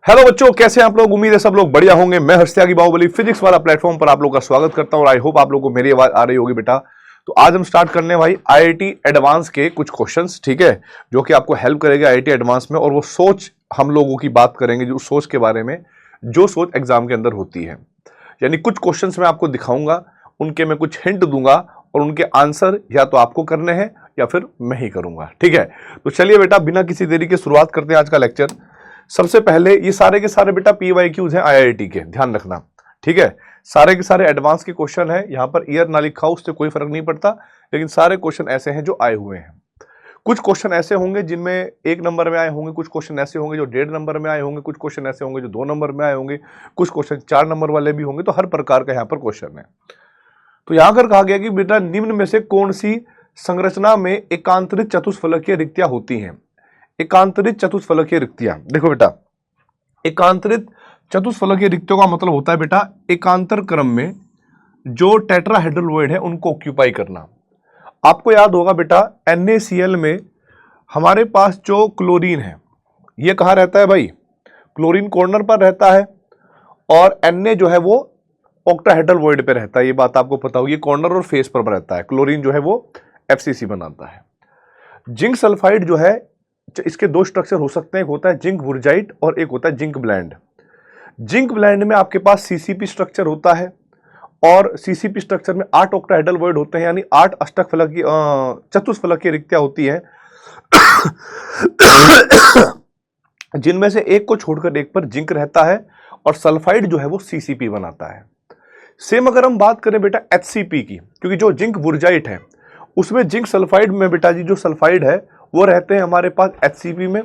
Hello बच्चों, कैसे हैं आप लोग। उम्मीद है सब लोग बढ़िया होंगे। मैं हर्ष त्यागी बाहुबली फिजिक्स वाला प्लेटफॉर्म पर आप लोग का स्वागत करता हूं और आई होप आप लोगों को मेरी आवाज आ रही होगी बेटा। तो आज हम स्टार्ट करने भाई आईआईटी एडवांस के कुछ क्वेश्चंस, ठीक है, जो कि आपको हेल्प करेगा आईआईटी एडवांस में। और वो सोच हम लोगों की बात करेंगे, जो सोच के बारे में, जो सोच एग्जाम के अंदर होती है। यानी कुछ क्वेश्चन मैं आपको दिखाऊंगा, उनके मैं कुछ हिंट दूंगा और उनके आंसर या तो आपको करने हैं या फिर मैं ही करूंगा, ठीक है। तो चलिए बेटा, बिना किसी देरी के शुरुआत करते हैं आज का लेक्चर। सबसे पहले ये सारे के सारे बेटा पीवाईक्यूज हैं आईआईटी के, ध्यान रखना, ठीक है। सारे के सारे एडवांस के क्वेश्चन है, यहां पर ईयर ना लिखा हो उससे कोई फर्क नहीं पड़ता, लेकिन सारे क्वेश्चन ऐसे हैं जो आए हुए हैं। कुछ क्वेश्चन ऐसे होंगे जिनमें 1 नंबर में आए होंगे, कुछ क्वेश्चन ऐसे होंगे जो 1.5 नंबर में आए होंगे, कुछ क्वेश्चन ऐसे होंगे जो 2 नंबर में आए होंगे, कुछ क्वेश्चन 4 नंबर वाले भी होंगे। तो हर प्रकार का यहाँ पर क्वेश्चन है। तो यहां पर कहा गया कि बेटा निम्न में से कौन सी संरचना में एकांतरित चतुष्फलकीय रिक्तियां होती हैं। एकांतरित चतुष्फलकीय रिक्तियां, देखो बेटा, एकांतरित चतुष्फलकीय रिक्तियों का मतलब होता है बेटा एकांतर क्रम में जो टेट्राहेड्रल है उनको ऑक्यूपाई करना। आपको याद होगा बेटा NaCl में हमारे पास जो क्लोरीन है ये कहाँ रहता है भाई, क्लोरीन कॉर्नर पर रहता है और Na जो है वो ऑक्टाहेड्रल वॉइड पे रहता है। ये बात आपको पता होगी, ये कॉर्नर और फेस पर रहता है। क्लोरीन जो है वो FCC बनाता है। जिंक सल्फाइड जो है, इसके 2 स्ट्रक्चर हो सकते हैं, एक होता है जिंक बुरजाइट और एक होता है जिंक ब्लेंड। जिंक ब्लेंड में आपके पास CCP स्ट्रक्चर होता है और CCP स्ट्रक्चर में 8 ऑक्टाहेड्रल वॉइड होते हैं, यानी 8 अष्टफलकीय चतुष्फलकीय रिक्तियां होती हैं जिनमें से एक को छोड़कर एक पर जिंक रहता है और सल्फाइड जो है वो CCP बनाता है। सेम अगर हम बात करें बेटा HCP की, क्योंकि जो जिंक बुरजाइट है उसमें जिंक सल्फाइड में बेटा जी जो सल्फाइड है वो रहते हैं हमारे पास HCP में।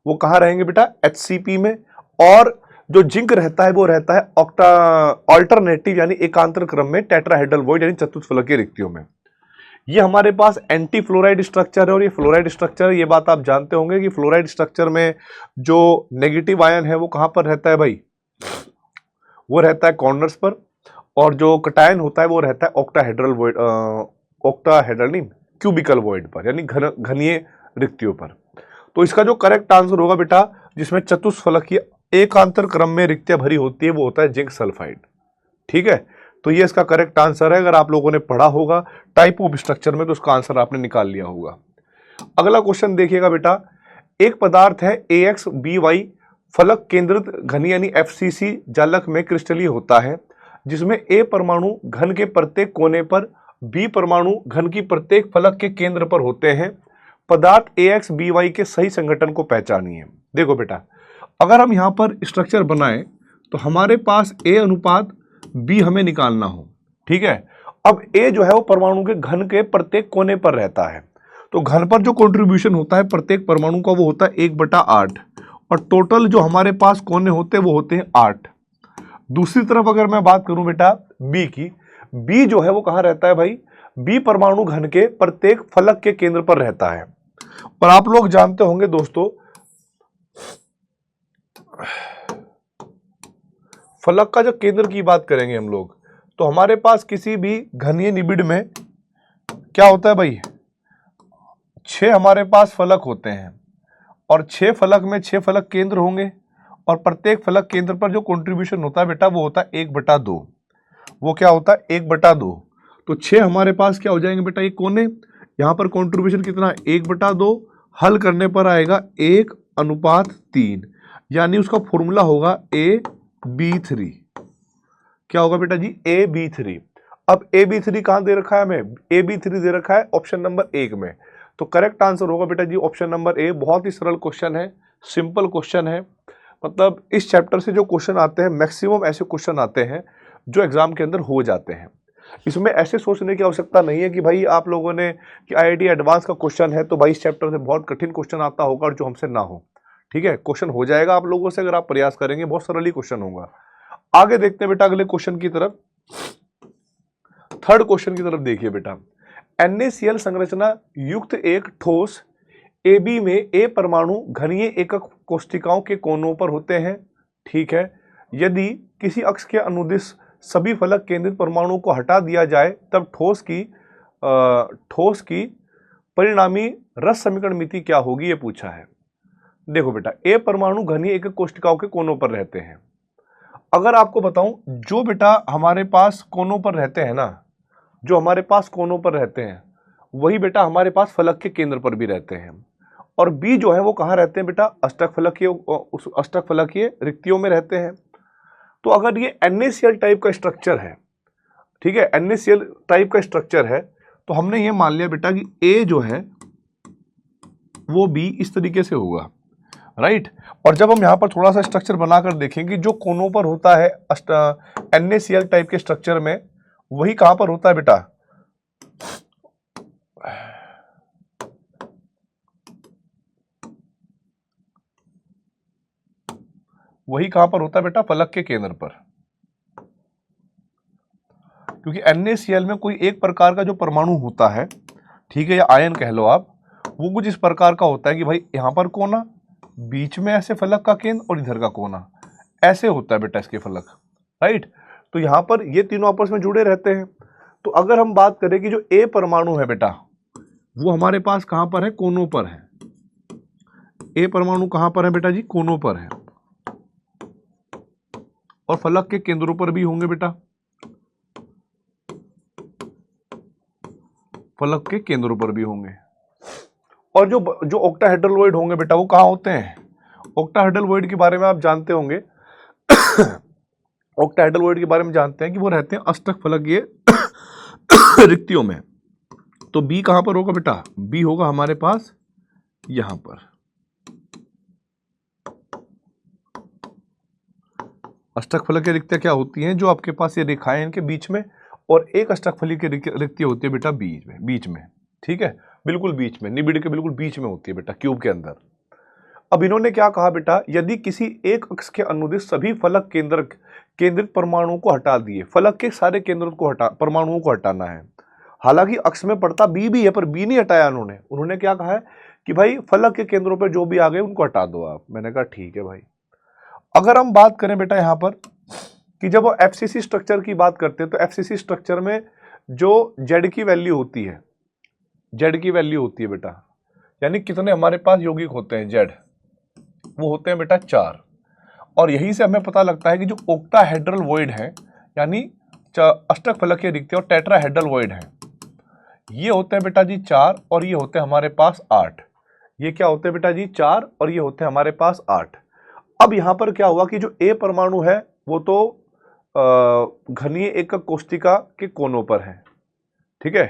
वो कहां रहेंगे बेटा, HCP में। और जो जिंक रहता है वो रहता है ऑल्टरनेटिव यानी एकांतर क्रम में टेट्राहेड्रल वॉइड यानी चतुष्फलकीय रिक्तियों में। ये हमारे पास एंटी फ्लोराइड स्ट्रक्चर है और ये फ्लोराइड स्ट्रक्चर, ये बात आप जानते होंगे कि फ्लोराइड स्ट्रक्चर में जो नेगेटिव आयन है वो कहां पर रहता है भाई, वो रहता है कॉर्नर्स पर। और जो कटायन होता है वो रहता है ऑक्टाहेड्रल वॉइड, ऑक्टाहेड्रल नहीं, क्यूबिकल वॉइड पर, यानी घनीय रिक्तियों पर। तो इसका जो करेक्ट आंसर होगा बेटा, जिसमें चतुष्फलकीय एकांतर क्रम में रिक्तियां भरी होती है, वो होता है जिंक सल्फाइड, ठीक है। तो ये इसका करेक्ट आंसर है। अगर आप लोगों ने पढ़ा होगा टाइप ऑफ स्ट्रक्चर में तो उसका आंसर आपने निकाल लिया होगा। अगला क्वेश्चन देखिएगा बेटा, एक पदार्थ है AXBY फलक केंद्रित घनी यानी FCC जालक में क्रिस्टलीय होता है, जिसमें A परमाणु घन के प्रत्येक कोने पर, B परमाणु घन की प्रत्येक फलक के केंद्र पर होते हैं। पदार्थ AXBY के सही संगठन को पहचानिए। देखो बेटा, अगर हम यहां पर स्ट्रक्चर बनाए तो हमारे पास A अनुपात B हमें निकालना हो, ठीक है। अब A जो है वो परमाणु के घन के प्रत्येक कोने पर रहता है, तो घन पर जो कंट्रीब्यूशन होता है प्रत्येक परमाणु का वो होता है 1/8 और टोटल जो हमारे पास कोने होते हैं वो होते हैं 8। दूसरी तरफ अगर मैं बात करूं बेटा B की, B जो है वो कहां रहता है भाई, B परमाणु घन के प्रत्येक फलक के केंद्र पर रहता है। और आप लोग जानते होंगे दोस्तों, फलक का जब केंद्र की बात करेंगे हम लोग तो हमारे पास किसी भी घनीय निबिड़ में क्या होता है भाई, 6 हमारे पास फलक होते हैं और 6 फलक में 6 फलक केंद्र होंगे और प्रत्येक फलक केंद्र पर जो कंट्रीब्यूशन होता है बेटा वो होता है 1/2। वो क्या होता है 1/2। तो 6 हमारे पास क्या हो जाएंगे बेटा, ये कोने, यहां पर कंट्रीब्यूशन कितना, 1/2। हल करने पर आएगा 1:3, यानी उसका फॉर्मूला होगा AB3। क्या होगा बेटा जी, AB3। अब AB3 कहां दे रखा है हमें, AB3 दे रखा है ऑप्शन नंबर 1 में। तो करेक्ट आंसर होगा बेटा जी ऑप्शन नंबर A। बहुत ही सरल क्वेश्चन है, सिंपल क्वेश्चन है। मतलब इस चैप्टर से जो क्वेश्चन आते हैं मैक्सिमम ऐसे क्वेश्चन आते हैं जो एग्जाम के अंदर हो जाते हैं। इसमें ऐसे सोचने की आवश्यकता नहीं है कि भाई आप लोगों ने कि आईआईटी एडवांस का क्वेश्चन है तो भाई इस चैप्टर से बहुत कठिन क्वेश्चन आता होगा और जो हमसे ना हो, ठीक है। क्वेश्चन हो जाएगा आप लोगों से अगर आप प्रयास करेंगे, बहुत सरल ही क्वेश्चन होगा। आगे देखते हैं बेटा अगले क्वेश्चन की तरफ। थर्ड क्वेश्चन की तरफ देखिए बेटा, NaCl संरचना युक्त एक ठोस AB में A परमाणु घनीय एकक कोष्ठिकाओं के कोनों पर होते हैं, ठीक है। यदि किसी अक्ष के अनुदिश सभी फलक केंद्रित परमाणु को हटा दिया जाए तब ठोस की परिणामी रस समीकरण मिति क्या होगी, ये पूछा है। देखो बेटा, ए परमाणु घनीय एकक कोशिकाओं के कोनों पर रहते हैं। अगर आपको बताऊं, जो बेटा हमारे पास कोनों पर रहते हैं ना, जो हमारे पास कोनों पर रहते हैं, वही बेटा हमारे पास फलक के केंद्र पर भी रहते हैं। और बी जो है वो कहाँ रहते हैं बेटा? अष्टक फलकीय, उस अष्टक फलकीय रिक्तियों में रहते हैं। तो अगर ये NaCl टाइप का स्ट्रक्चर है, ठीक है, NaCl टाइप का स्ट्रक्चर है, तो हमने ये मान लिया बेटा कि ए जो है वो बी इस तरीके से होगा, राइट। और जब हम यहाँ पर थोड़ा सा स्ट्रक्चर बनाकर देखेंगे, जो कोनों पर होता है NaCl टाइप के स्ट्रक्चर में, वही कहां पर होता है बेटा? वही कहां पर होता है बेटा? फलक के केंद्र पर। क्योंकि NaCl में कोई एक प्रकार का जो परमाणु होता है, ठीक है, या आयन कह लो आप, वो कुछ इस प्रकार का होता है कि भाई यहां पर कोना, बीच में ऐसे फलक का केंद्र और इधर का कोना, ऐसे होता है बेटा इसके फलक, राइट। तो यहां पर ये तीनों आपस में जुड़े रहते हैं। तो अगर हम बात करें कि जो ए परमाणु है बेटा, वो हमारे पास कहां पर है? कोनों पर है। ए परमाणु कहां पर है बेटा जी? कोनों पर है। और फलक के केंद्रों पर भी होंगे बेटा, फलक के केंद्रों पर भी होंगे। और जो ऑक्टाहेड्रल होंगे बेटा, वो कहां होते हैं? ऑक्टाहेड्रल के बारे में आप जानते होंगे। ऑक्टाहेड्रल के बारे में जानते हैं कि वो रहते हैं अष्टक फलकीय रिक्तियों में। तो बी कहां पर होगा बेटा? बी होगा हमारे पास यहां पर। अष्टक फलकीय रिक्तियां क्या होती हैं? जो आपके पास ये रेखाएं इनके बीच में, और एक अष्टक फलकीय रिक्ति होती है बेटा बीच में, ठीक है, बिल्कुल बीच में, निबिड के बिल्कुल बीच में होती है बेटा, क्यूब के अंदर। अब इन्होंने क्या कहा बेटा? यदि किसी एक अक्ष के अनुदिश सभी फलक केंद्रित परमाणुओं को हटा दिए, फलक के सारे केंद्रों को परमाणुओं को हटाना है। हालांकि अक्ष में पड़ता बी भी है, पर बी नहीं हटाया उन्होंने क्या कहा है कि भाई फलक के केंद्रों पर जो भी आ गए उनको हटा दो आप। मैंने कहा ठीक है भाई। अगर हम बात करें बेटा यहां पर कि जब वो FCC स्ट्रक्चर की बात करते हैं, तो FCC स्ट्रक्चर में जो Z की वैल्यू होती है, Z की वैल्यू होती है बेटा, यानी कितने हमारे पास यौगिक होते हैं Z, वो होते हैं बेटा 4। और यहीं से हमें पता लगता है कि जो ऑक्टाहेड्रल वॉइड है, यानी अष्टक फलकीय रिक्ति और टेट्राहेड्रल वॉइड है, ये होते हैं बेटा जी 4, और ये होते हैं हमारे पास 8। ये क्या होते हैं बेटा जी? 4, और ये होते हैं हमारे पास 8। अब यहां पर क्या हुआ कि जो ए परमाणु है वो तो घनीय एकक कोशिका के कोनों पर है, ठीक है।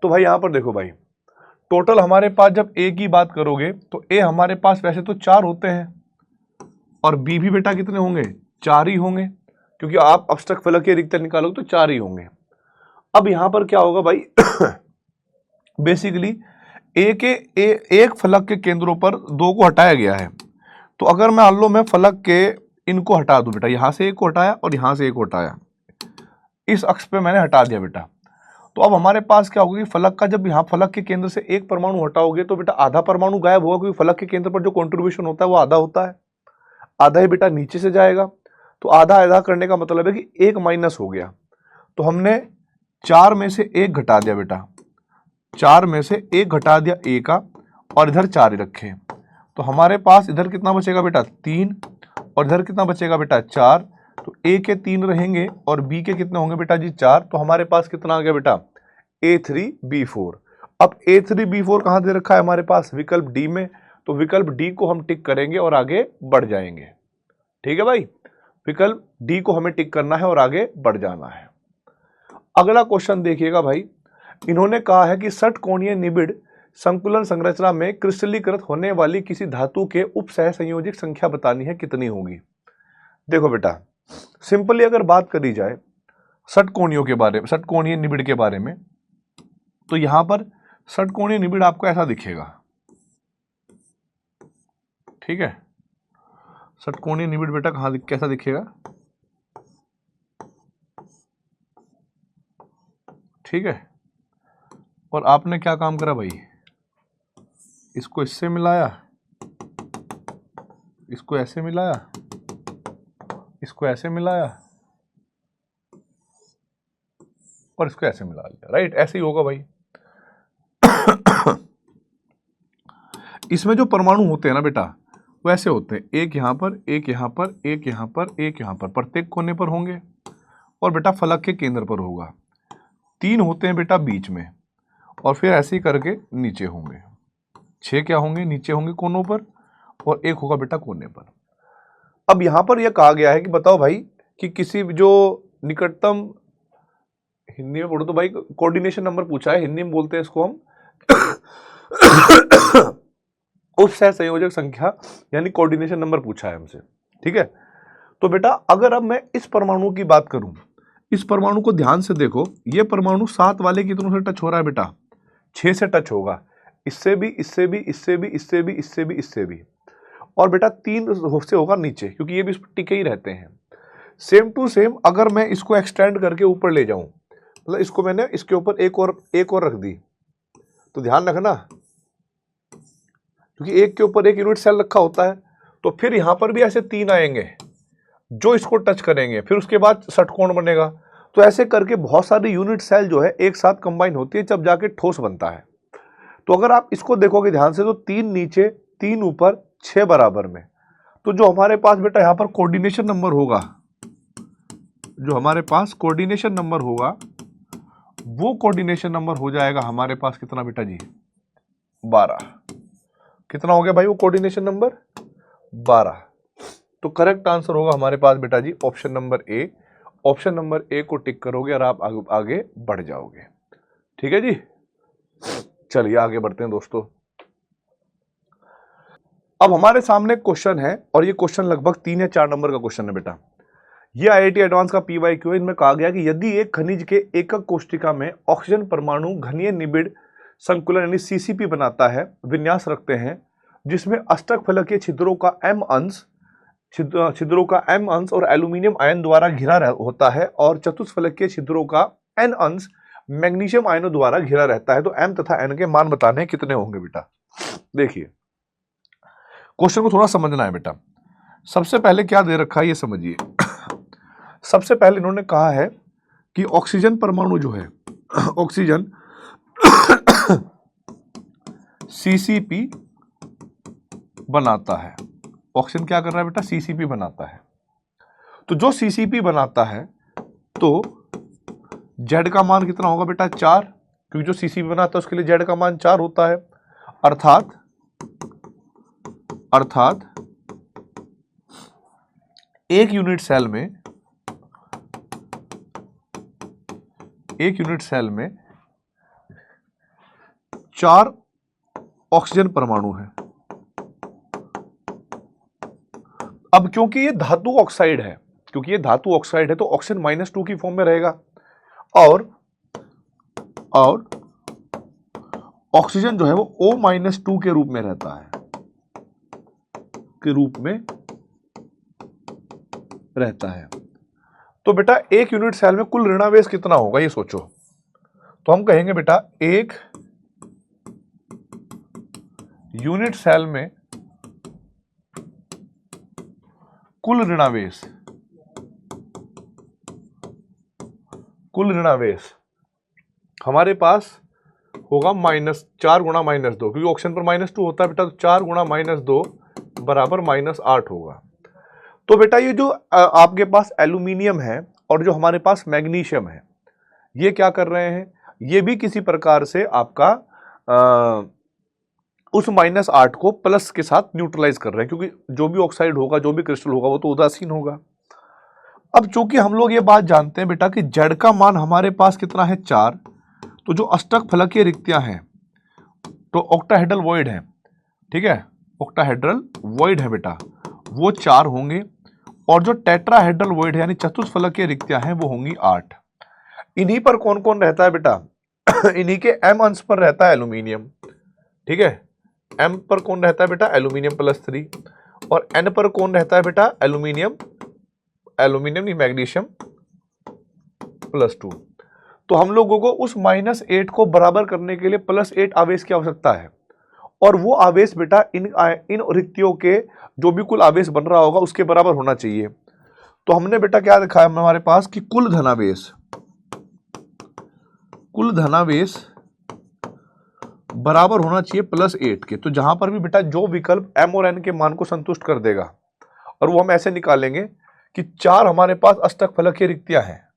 तो भाई यहां पर देखो भाई, टोटल हमारे पास जब ए की बात करोगे तो ए हमारे पास वैसे तो 4 होते हैं, और बी भी बेटा कितने होंगे? 4 ही होंगे, क्योंकि आप अष्टक फलकीय रिक्तियां निकालोगे तो 4 ही होंगे। अब यहां पर क्या होगा भाई? बेसिकली एक फलक के केंद्रों पर 2 को हटाया गया है। तो अगर मान लो मैं फलक के इनको हटा दूं बेटा, यहां से एक को हटाया और यहां से एक को हटाया, इस अक्ष पे मैंने हटा दिया बेटा, तो अब हमारे पास क्या होगा कि फलक का, जब यहाँ फलक के केंद्र से एक परमाणु हटाओगे तो बेटा आधा परमाणु गायब होगा, क्योंकि फलक के केंद्र पर जो कंट्रीब्यूशन होता है वो आधा होता है, आधा ही बेटा नीचे से जाएगा। तो आधा आधा करने का मतलब है कि एक माइनस हो गया। तो हमने 4 में से 1 घटा दिया बेटा, 4 में से 1 घटा दिया ए का, और इधर 4 रखे, तो हमारे पास इधर कितना बचेगा बेटा? 3, और इधर कितना बचेगा बेटा? 4। तो ए के 3 रहेंगे और बी के कितने होंगे बेटा जी? 4। तो हमारे पास कितना आ गया बेटा? A3B4। अब A3B4 कहां दे रखा है हमारे पास? विकल्प डी में। तो विकल्प डी को हम टिक करेंगे और आगे बढ़ जाएंगे, ठीक है भाई। विकल्प डी को हमें टिक करना है और आगे बढ़ जाना है। अगला क्वेश्चन देखिएगा भाई, इन्होंने कहा है कि षटकोणीय निबिड़ संकुलन संरचना में क्रिस्टलीकृत होने वाली किसी धातु के उप सहसंयोजक संख्या बतानी है, कितनी होगी? देखो बेटा, सिंपली अगर बात करी जाए षटकोणियों के बारे में, षटकोणीय निबिड़ के बारे में, तो यहां पर षटकोणीय निबिड़ आपको ऐसा दिखेगा, ठीक है। षटकोणीय निबिड़ बेटा कहां कैसा दिखेगा? ठीक है। और आपने क्या काम करा भाई? इसको इससे मिलाया, इसको ऐसे मिलाया, इसको ऐसे मिलाया, और इसको ऐसे मिला लिया, राइट। ऐसे ही होगा भाई। इसमें जो परमाणु होते हैं ना बेटा वो ऐसे होते हैं, एक यहाँ पर, एक यहाँ पर, एक यहाँ पर, एक यहाँ पर, प्रत्येक कोने पर होंगे और बेटा फलक के केंद्र पर होगा। 3 होते हैं बेटा बीच में और फिर ऐसे ही करके नीचे होंगे। 6 क्या होंगे, नीचे होंगे कोनों पर और 1 होगा बेटा कोने पर। अब यहां पर यह कहा गया है कि बताओ भाई कि किसी जो निकटतम, हिंदी में बोलो तो भाई कोऑर्डिनेशन नंबर पूछा है, हिंदी में बोलते हैं इसको हम उस सहसंयोजक संख्या यानी कोऑर्डिनेशन नंबर पूछा है हमसे। ठीक है, तो बेटा अगर अब मैं इस परमाणु की बात करूं, इस परमाणु को ध्यान से देखो, ये परमाणु 7 वाले कितनों से टच हो रहा है बेटा, 6 से टच होगा, इससे भी, इससे भी, इससे भी, इससे भी, इससे भी, इससे भी, और बेटा 3 से होगा नीचे, क्योंकि ये भी इस पर टिके ही रहते हैं। सेम टू सेम अगर मैं इसको एक्सटेंड करके ऊपर ले जाऊं, मतलब इसको मैंने इसके ऊपर एक और रख दी, तो ध्यान रखना क्योंकि एक के ऊपर एक यूनिट सेल रखा होता है, तो फिर यहां पर भी ऐसे 3 आएंगे जो इसको टच करेंगे, फिर उसके बाद षटकोण बनेगा। तो ऐसे करके बहुत सारी यूनिट सेल जो है एक साथ कंबाइन होती है, जब जाके ठोस बनता है। तो अगर आप इसको देखोगे ध्यान से तो 3 नीचे 3 ऊपर 6 बराबर में, तो जो हमारे पास बेटा यहां पर कोऑर्डिनेशन नंबर होगा, जो हमारे पास कोऑर्डिनेशन नंबर होगा वो कोऑर्डिनेशन नंबर हो जाएगा हमारे पास कितना बेटा जी, 12। कितना हो गया भाई वो कोऑर्डिनेशन नंबर, 12। तो करेक्ट आंसर होगा हमारे पास बेटा जी option number A. Option number A को टिक करोगे और आप आगे बढ़ जाओगे। ठीक है जी, चलिए आगे बढ़ते हैं दोस्तों। अब हमारे सामने क्वेश्चन है और ये क्वेश्चन लगभग 3 या 4 नंबर का क्वेश्चन है बेटा। ये आईआईटी एडवांस का PYQ है। इनमें कहा गया कि यदि एक खनिज के एकक कोष्टिका में ऑक्सीजन परमाणु घनीय निबिड़ संकुलन यानी CCP बनाता है, विन्यास रखते हैं जिसमें अष्टक फलकीय छिद्रों का M अंश और एल्यूमिनियम आयन द्वारा घिरा होता है और चतुष्फलकीय छिद्रों का N अंश मैग्नीशियम आयनों द्वारा घिरा रहता है। तो M तथा N के मान बताने कितने होंगे बेटा। देखिए क्वेश्चन को थोड़ा समझना है बेटा। सबसे पहले क्या दे रखा है ये समझिए। सबसे पहले इन्होंने कहा है कि ऑक्सीजन परमाणु जो है ऑक्सीजन CCP बनाता है। ऑक्सीजन क्या कर रहा है बेटा, CCP बनाता है। तो जो CCP बनाता है तो Z का मान कितना होगा बेटा, 4, क्योंकि जो CCP बनाता है उसके लिए Z का मान 4 होता है। अर्थात एक यूनिट सेल में 4 ऑक्सीजन परमाणु है। अब क्योंकि ये धातु ऑक्साइड है, तो ऑक्सीजन -2 की फॉर्म में रहेगा और ऑक्सीजन जो है वो O-2 के रूप में रहता है, तो बेटा एक यूनिट सेल में कुल ऋणावेश कितना होगा ये सोचो। तो हम कहेंगे बेटा एक यूनिट सेल में कुल ऋणावेश हमारे पास होगा -4 गुणा -2, क्योंकि ऑक्सीजन पर -2 होता है बेटा, तो 4 गुणा -2 बराबर -8 होगा। तो बेटा ये जो आपके पास एल्यूमिनियम है और जो हमारे पास मैग्नीशियम है, ये क्या कर रहे हैं, ये भी किसी प्रकार से आपका उस -8 को प्लस के साथ न्यूट्रलाइज कर रहे हैं, क्योंकि जो भी ऑक्साइड होगा, जो भी क्रिस्टल होगा वो तो उदासीन होगा। अब चूंकि हम लोग ये बात जानते हैं बेटा कि Z का मान हमारे पास कितना है, 4, तो जो अष्टक फलकीय रिक्तियां हैं तो ऑक्टाहेड्रल वॉइड है, ठीक है, ऑक्टाहेड्रल वॉइड है बेटा, वो 4 होंगे और जो टेट्राहेड्रल वॉइड है यानी चतुष्फलकीय रिक्तियां हैं वो होंगी 8। इन्हीं पर कौन कौन रहता है बेटा इन्हीं के M अंश पर रहता है एल्यूमिनियम, ठीक है, M पर कौन रहता है बेटा, एल्यूमिनियम +3, और N पर कौन रहता है बेटा, एल्यूमिनियम नहीं मैग्नीशियम +2। तो हम लोगों को उस -8 को बराबर करने के लिए +8 आवेश की आवश्यकता है, और वो आवेश बेटा इन रिक्तियों के जो भी कुल आवेश बन रहा होगा उसके बराबर होना चाहिए। तो हमने बेटा क्या दिखाया हमारे पास कि कुल धनावेश बराबर होना चाहिए +8 के। तो जहां पर भी बेटा जो विकल्प m और n के मान को संतुष्ट कर देगा, और वो हम ऐसे निकालेंगे कि 4 हमारे पास अष्टक फलकीय रिक्तियां हैं,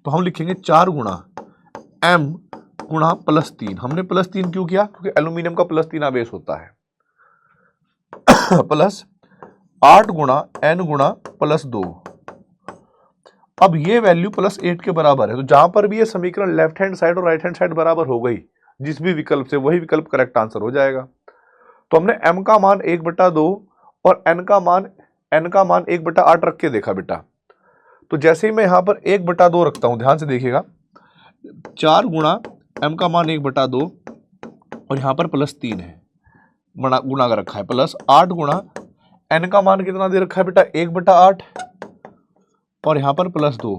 तो हम लिखेंगे 4 गुणा m गुणा +3। हमने +3 क्यों किया? क्योंकि एल्यूमिनियम का +3 आवेश होता है। प्लस 8 गुणा n गुणा +2। अब ये वैल्यू +8 के बराबर है, तो जहां पर भी ये समीकरण लेफ्ट हैंड साइड और राइट हैंड साइड बराबर हो गई जिस भी विकल्प से, वही विकल्प करेक्ट आंसर हो जाएगा। तो हमने m का मान 1/2 और n का मान 1/8 रख के देखा बेटा। तो जैसे ही मैं यहां पर 1/2 रखता हूं, ध्यान से देखिएगा, 4 गुणा m का मान 1/2 और यहां पर +3 है, गुणा का रखा है, प्लस 8 गुणा n का मान कितना दे रखा है बेटा? 1/8 और यहां पर +2।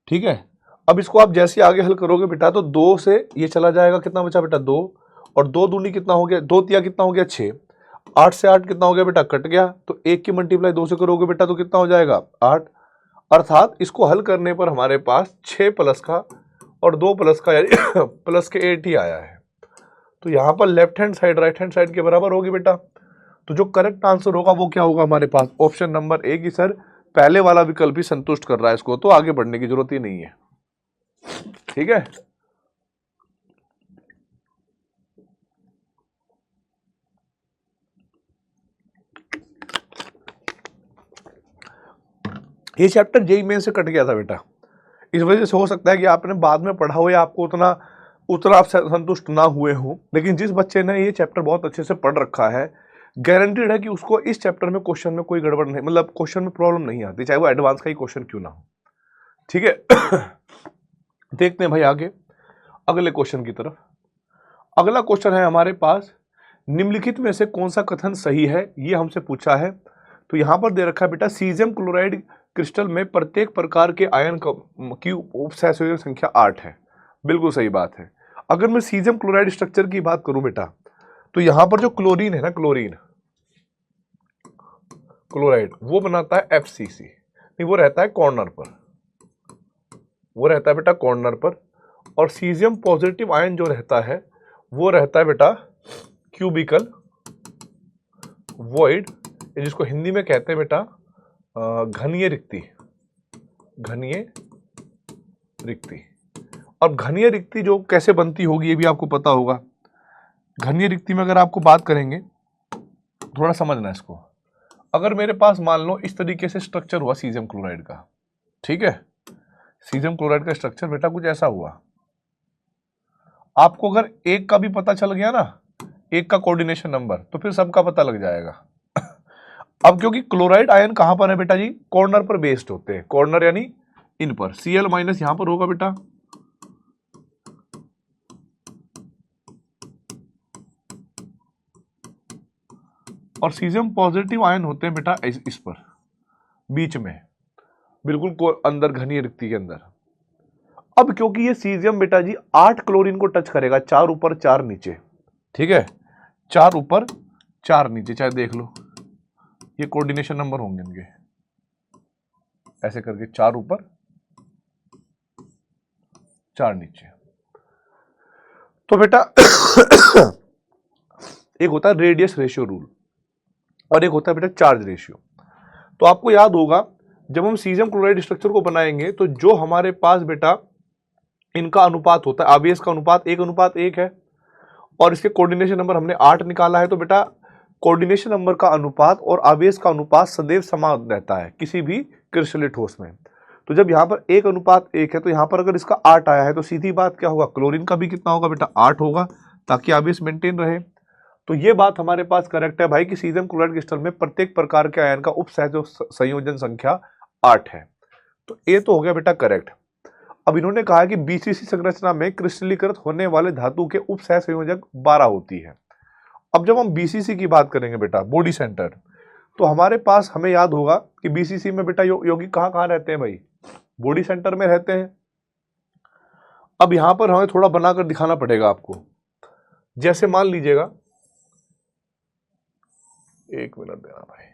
ठीक है, अब इसको आप जैसे आगे हल करोगे बेटा, तो 2 से ये चला जाएगा, कितना बचा बेटा? 2, और 2 दूनी कितना हो गया? 2 तिया कितना हो गया? 6। 8 से 8 कितना हो गया बेटा? कट गया। तो 1 की मल्टीप्लाई 2 से करोगे बेटा तो कितना हो जाएगा? 8। अर्थात इसको हल करने पर हमारे पास 6 प्लस का और 2 प्लस का, यानी प्लस के 8 ही आया है। तो यहां पर left hand side right hand side के बराबर होगी बेटा। तो जो करेक्ट आंसर होगा वो क्या होगा हमारे पास? ऑप्शन नंबर ए की सर पहले वाला विकल्प ही संतुष्ट कर रहा है इसको, तो आगे बढ़ने की जरूरत ही नहीं है। ठीक है, ये चैप्टर जेईई मेन से कट गया था बेटा, इस वजह से हो सकता है कि आपने बाद में पढ़ा हो या आपको उतना आप संतुष्ट ना हुए हो। लेकिन जिस बच्चे ने ये चैप्टर बहुत अच्छे से पढ़ रखा है, गारंटीड है कि उसको इस चैप्टर में क्वेश्चन में कोई गड़बड़ नहीं, मतलब क्वेश्चन में प्रॉब्लम नहीं आती, चाहे वो एडवांस का ही क्वेश्चन क्यों ना हो। ठीक है, देखते हैं भाई आगे अगले क्वेश्चन की तरफ। अगला क्वेश्चन है हमारे पास, निम्नलिखित में से कौन सा कथन सही है, ये हमसे पूछा है। तो यहां पर दे रखा है बेटा, सीजियम क्लोराइड क्रिस्टल में प्रत्येक प्रकार के आयन की उपसहसंयोजक संख्या 8 है। बिल्कुल सही बात है। अगर मैं सीजियम क्लोराइड स्ट्रक्चर की बात करूं बेटा, तो यहां पर जो क्लोरीन है ना, क्लोराइड वो बनाता है FCC, नहीं वो रहता है कॉर्नर पर, वो रहता है बेटा कॉर्नर पर। और सीजियम पॉजिटिव आयन जो रहता है वो रहता है बेटा क्यूबिकल वॉइड, जिसको हिंदी में कहते हैं बेटा घनीय रिक्ति। घनीय रिक्ति। अब घनीय रिक्ति जो कैसे बनती होगी ये भी आपको पता होगा। घनीय रिक्ति में अगर आपको बात करेंगे, थोड़ा समझना इसको। अगर मेरे पास मान लो इस तरीके से स्ट्रक्चर हुआ सीजियम क्लोराइड का, ठीक है, सीजियम क्लोराइड का स्ट्रक्चर बेटा कुछ ऐसा हुआ। आपको अगर एक का भी पता चल गया ना, एक का कोऑर्डिनेशन नंबर, तो फिर सबका पता लग जाएगा। अब क्योंकि क्लोराइड आयन कहां पर है बेटा जी? कॉर्नर पर बेस्ड होते हैं, कॉर्नर यानी इन पर। Cl माइनस यहां पर होगा बेटा, और सीजियम पॉजिटिव आयन होते हैं बेटा इस पर बीच में, बिल्कुल अंदर घनीय रिक्ति के अंदर। अब क्योंकि ये सीजियम बेटा जी 8 क्लोरीन को टच करेगा, 4 ऊपर 4 नीचे, ठीक है, 4 ऊपर 4 नीचे, चाहे देख लो ये कोऑर्डिनेशन नंबर होंगे इनके, ऐसे करके 4 ऊपर 4 नीचे। तो बेटा एक होता है रेडियस रेशियो रूल और एक होता है बेटा चार्ज रेशियो। तो आपको याद होगा जब हम सीजियम क्लोराइड स्ट्रक्चर को बनाएंगे तो जो हमारे पास बेटा इनका अनुपात होता है, आवेश का अनुपात 1:1 है, और इसके कोऑर्डिनेशन नंबर हमने 8 निकाला है। तो बेटा कोऑर्डिनेशन नंबर का अनुपात और आवेश का अनुपात सदैव समान रहता है किसी भी क्रिस्टलीय ठोस में। तो जब यहाँ पर 1:1 है, तो यहाँ पर अगर इसका 8 आया है तो सीधी बात क्या होगा, क्लोरीन का भी कितना होगा बेटा? 8 होगा, ताकि आवेश मेंटेन रहे। तो ये बात हमारे पास करेक्ट है भाई कि सीजियम क्लोराइड क्रिस्टल में प्रत्येक प्रकार के आयन का उपसहसंयोजक संयोजन संख्या 8 है। तो ये तो हो गया बेटा करेक्ट। अब इन्होंने कहा कि बीसीसी संरचना में क्रिस्टलीकृत होने वाले धातु के उपसहसंयोजक 12 होती है। अब जब हम बीसीसी की बात करेंगे बेटा, बॉडी सेंटर, तो हमारे पास हमें याद होगा कि बीसीसी में बेटा यौगिक कहां कहां रहते हैं भाई? बॉडी सेंटर में रहते हैं। अब यहां पर हमें थोड़ा बनाकर दिखाना पड़ेगा आपको। जैसे मान लीजिएगा, एक मिनट देना भाई,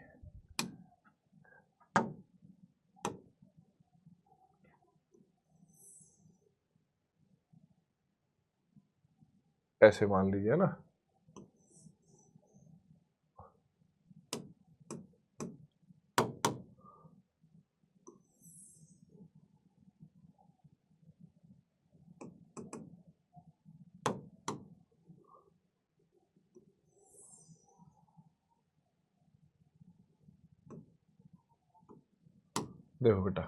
ऐसे मान लीजिए ना, देखो बेटा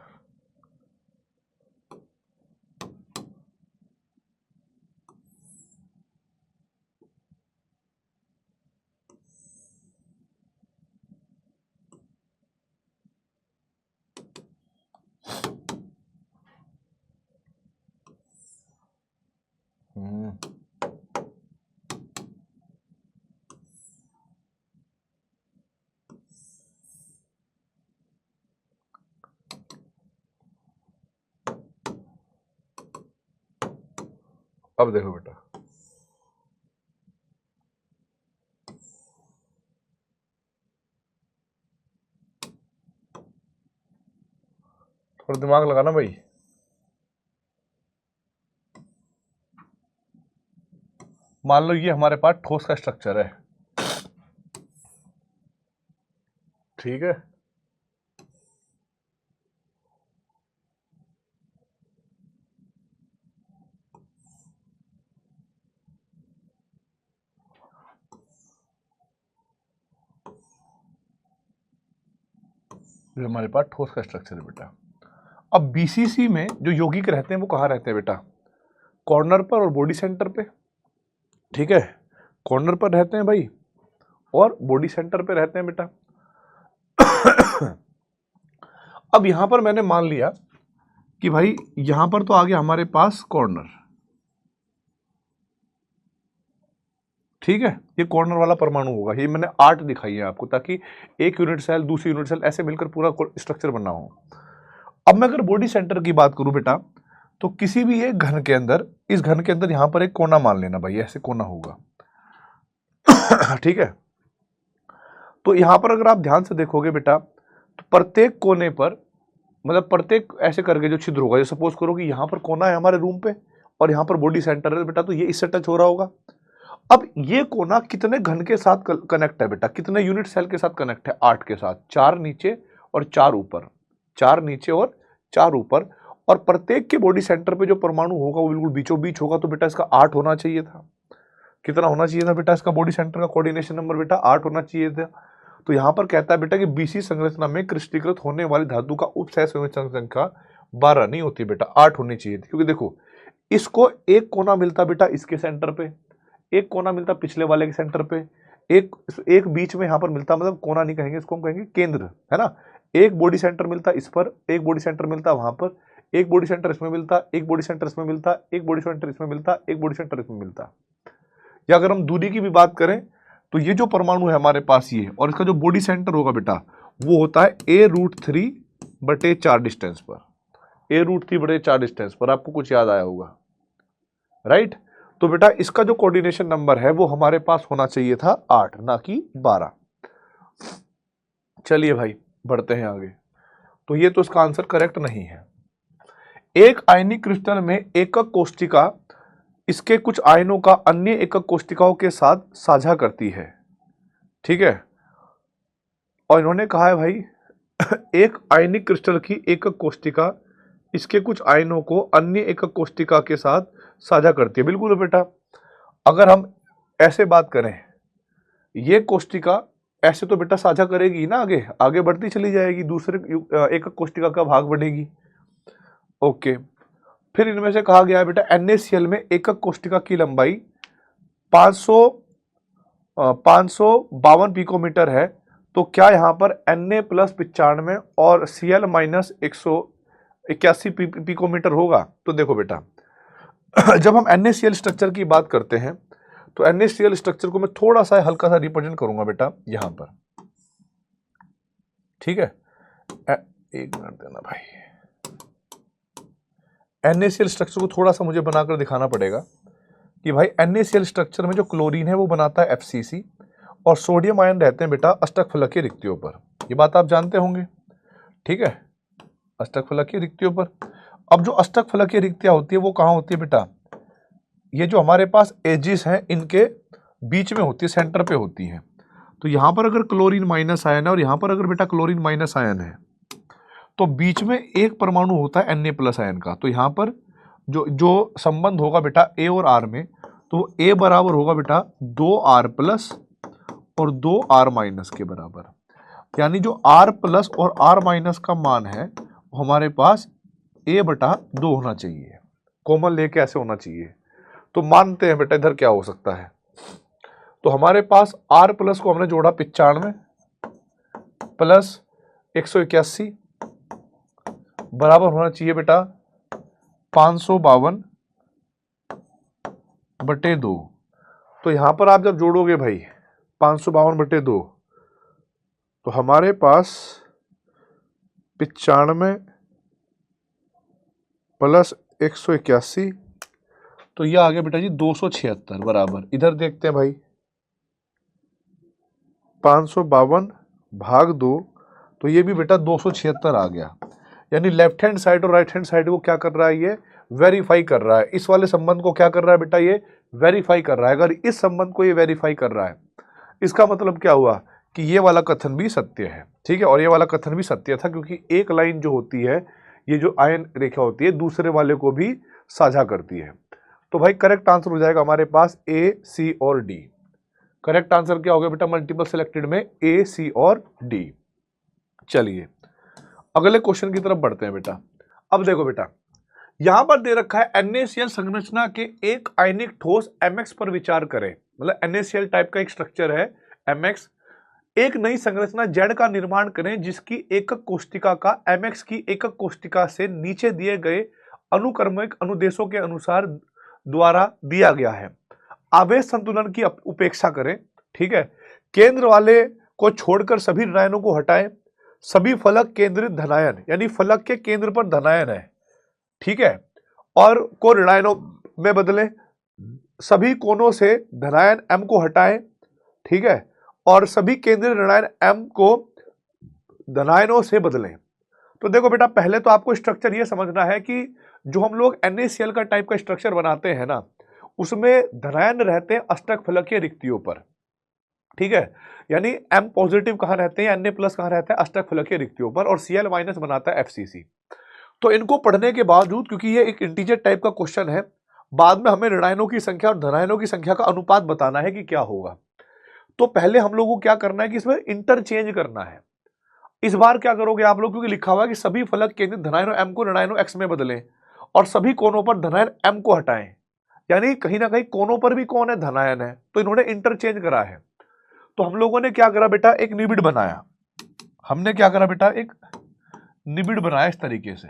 अब देखो बेटा, थोड़ा दिमाग लगाना भाई। मान लो ये हमारे पास ठोस का स्ट्रक्चर है, ठीक है। ये हमारे पास ठोस का स्ट्रक्चर है बेटा। अब बीसीसी में जो यौगिक रहते हैं वो कहाँ रहते हैं बेटा? कॉर्नर पर और बॉडी सेंटर पे, ठीक है। कॉर्नर पर रहते हैं भाई और बॉडी सेंटर पे रहते हैं बेटा। अब यहां पर मैंने मान लिया कि भाई यहां पर तो आ गया हमारे पास कॉर्नर, ठीक है। ये कॉर्नर वाला परमाणु होगा, ये मैंने आर्ट दिखाई है आपको ताकि एक यूनिट सेल दूसरी यूनिट सेल ऐसे मिलकर पूरा स्ट्रक्चर बनना हो। अब मैं अगर बॉडी सेंटर की बात करूं बेटा, तो किसी भी एक घन के अंदर, इस घन के अंदर यहां पर एक कोना मान लेना भाई, ऐसे कोना होगा, ठीक है। तो यहां पर अगर आप ध्यान से देखोगे बेटा, तो प्रत्येक कोने पर, मतलब प्रत्येक ऐसे करके जो छिद्र होगा, सपोज करो कि यहां पर कोना है हमारे रूम पे और यहां पर बॉडी सेंटर है बेटा, तो ये इससे टच हो रहा होगा। अब ये कोना कितने घन के साथ कनेक्ट है बेटा? कितने यूनिट सेल के साथ कनेक्ट है? 8 के साथ, 4 नीचे और 4 ऊपर, 4 नीचे और 4 ऊपर। और प्रत्येक के बॉडी सेंटर पे जो परमाणु होगा वो बिल्कुल बीचों बीच होगा, तो बेटा इसका 8 होना चाहिए था। कितना होना चाहिए था बेटा इसका बॉडी सेंटर का कोऑर्डिनेशन नंबर? बेटा 8 होना चाहिए था। तो यहां पर कहता है बेटा कि बीसी संरचना में क्रिस्टलीकृत होने वाली धातु का उपसह संख्या 12 नहीं होती बेटा, 8 होनी चाहिए थी। क्योंकि देखो इसको एक कोना मिलता बेटा इसके सेंटर पे, एक कोना मिलता पिछले वाले के सेंटर पे, एक बीच में यहां पर मिलता, मतलब कोना नहीं कहेंगे इसको, हम कहेंगे केंद्र, है ना। एक बॉडी सेंटर मिलता इस पर, एक बॉडी सेंटर मिलता वहां पर, एक बॉडी सेंटर इसमें मिलता, एक बॉडी सेंटर इसमें मिलता, एक बॉडी सेंटर इसमें मिलता, एक बॉडी सेंटर इसमें मिलता। या अगर हम दूरी की भी बात करें तो ये जो परमाणु है हमारे पास ये, और इसका जो बॉडी सेंटर होगा बेटा वो होता है a√3/4 डिस्टेंस पर, a√3/4 डिस्टेंस पर। आपको कुछ याद आया होगा, राइट। तो बेटा इसका जो कोऑर्डिनेशन नंबर है वो हमारे पास होना चाहिए था 8, ना कि 12। चलिए भाई बढ़ते हैं आगे। तो ये तो इसका आंसर करेक्ट नहीं है। एक आयनिक क्रिस्टल में एकक कोष्टिका इसके कुछ आयनों का अन्य एकक कोष्टिकाओं के साथ साझा करती है, ठीक है। और इन्होंने कहा है भाई एक आयनिक क्रिस्टल की एकक कोष्टिका इसके कुछ आयनों को अन्य एकक कोष्टिका के साथ साझा करती है। बिल्कुल बेटा, अगर हम ऐसे बात करें, ये कोष्टिका ऐसे तो बेटा साझा करेगी ना, आगे आगे बढ़ती चली जाएगी, दूसरे एकक कोष्टिका का भाग बढ़ेगी। ओके, फिर इनमें से कहा गया है बेटा NaCl में एकक कोष्टिका की लंबाई 552 पिकोमीटर है। तो क्या यहां पर Na+95 और Cl-181 पिकोमीटर होगा? तो देखो बेटा जब हम NaCl स्ट्रक्चर की बात करते हैं तो NaCl स्ट्रक्चर को मैं थोड़ा सा हल्का सा रिप्रेजेंट करूंगा बेटा यहां पर, ठीक है। एक मिनट देना भाई, NaCl स्ट्रक्चर को थोड़ा सा मुझे बनाकर दिखाना पड़ेगा कि भाई NaCl स्ट्रक्चर में जो क्लोरीन है वो बनाता है FCC और सोडियम आयन रहते हैं बेटा अष्टकफलकीय रिक्तियों पर। ये बात आप जानते होंगे, ठीक है, अष्टकफलकीय रिक्तियों पर। अब जो अष्टकफलकीय रिक्तियां होती है वो कहाँ होती है बेटा? ये जो हमारे पास एजिस हैं इनके बीच में होती है, सेंटर पे होती है। तो यहां पर अगर क्लोरीन माइनस आयन है और यहां पर अगर बेटा क्लोरीन माइनस आयन है तो बीच में एक परमाणु होता है Na प्लस आयन का। तो यहां पर जो जो संबंध होगा बेटा A और R में, तो A बराबर होगा बेटा 2R प्लस और 2R माइनस के बराबर। यानी जो R प्लस और R माइनस का मान है वो हमारे पास A बटा 2 होना चाहिए। कॉमन लेके ऐसे होना चाहिए। तो मानते हैं बेटा इधर क्या हो सकता है। तो हमारे पास R प्लस को हमने जोड़ा 95 प्लस 181 बराबर होना चाहिए बेटा 552 बटे 2। तो यहां पर आप जब जोड़ोगे भाई 552 बटे 2 तो हमारे पास 95 प्लस 181, तो यह आ गया बेटा जी 276 बराबर। इधर देखते हैं भाई 552 भाग 2, तो ये भी बेटा 276 आ गया। यानी लेफ्ट हैंड साइड और राइट हैंड साइड को क्या कर रहा है, ये वेरीफाई कर रहा है। इस वाले संबंध को क्या कर रहा है बेटा, ये वेरीफाई कर रहा है। अगर इस संबंध को ये वेरीफाई कर रहा है, इसका मतलब क्या हुआ कि ये वाला कथन भी सत्य है। ठीक है, और ये वाला कथन भी सत्य था क्योंकि एक लाइन जो होती है, ये जो आयन रेखा होती है, दूसरे वाले को भी साझा करती है। तो भाई करेक्ट आंसर हो जाएगा हमारे पास A, C और D। करेक्ट आंसर क्या होगा बेटा मल्टीपल सिलेक्टेड में A, C और D। चलिए अगले क्वेश्चन की तरफ बढ़ते हैं बेटा। अब देखो बेटा यहां पर दे रखा है NaCl संरचना के एक आयनिक ठोस Mx पर विचार करें। मतलब NaCl टाइप का एक स्ट्रक्चर है Mx, एक नई संरचना Z का निर्माण करें जिसकी एकक कोष्टिका का Mx की एकक कोष्टिका से नीचे दिए गए अनुक्रमिक अनुदेशों के अनुसार द्वारा दिया गया है। आवेश संतुलन की उपेक्षा करें। ठीक है, केंद्र वाले को छोड़कर सभी ऋणायनों को हटाएं। सभी फलक केंद्रित धनायन, यानी फलक के केंद्र पर धनायन है, ठीक है, और को ऋणायनों में बदलें। सभी कोनों से धनायन M को हटाएं। ठीक है, और सभी केंद्रीय ऋणायन M को धनायनों से बदलें। तो देखो बेटा पहले तो आपको स्ट्रक्चर ये समझना है कि जो हम लोग NaCl का टाइप का स्ट्रक्चर बनाते हैं ना, उसमें धनायन रहते हैं अष्टक फलकीय रिक्तियों पर। ठीक है, यानी M पॉजिटिव कहां रहते हैं, Na प्लस कहां रहता है, अष्टक फलकीय रिक्तियों पर, और Cl माइनस बनाता है FCC। तो इनको पढ़ने के बावजूद, क्योंकि ये एक इंटीजर टाइप का क्वेश्चन है, बाद में हमें ऋणायनों की संख्या और धनायनों की संख्या का अनुपात बताना है कि क्या होगा। तो पहले हम लोगों को क्या करना है कि इसमें इंटरचेंज करना है। इस बार क्या करोगे आप लोग, क्योंकि लिखा हुआ है कि सभी फलक केंद्रित धनायनों M को ऋणायनों X में बदलें और सभी कोनों पर धनायन M को हटाएं। यानी कहीं ना कहीं कोनों पर भी कौन है, धनायन है, तो इन्होंने इंटरचेंज करा है। तो हम लोगों ने क्या करा बेटा, एक निबिड बनाया। हमने क्या करा बेटा, एक निबिड बनाया इस तरीके से,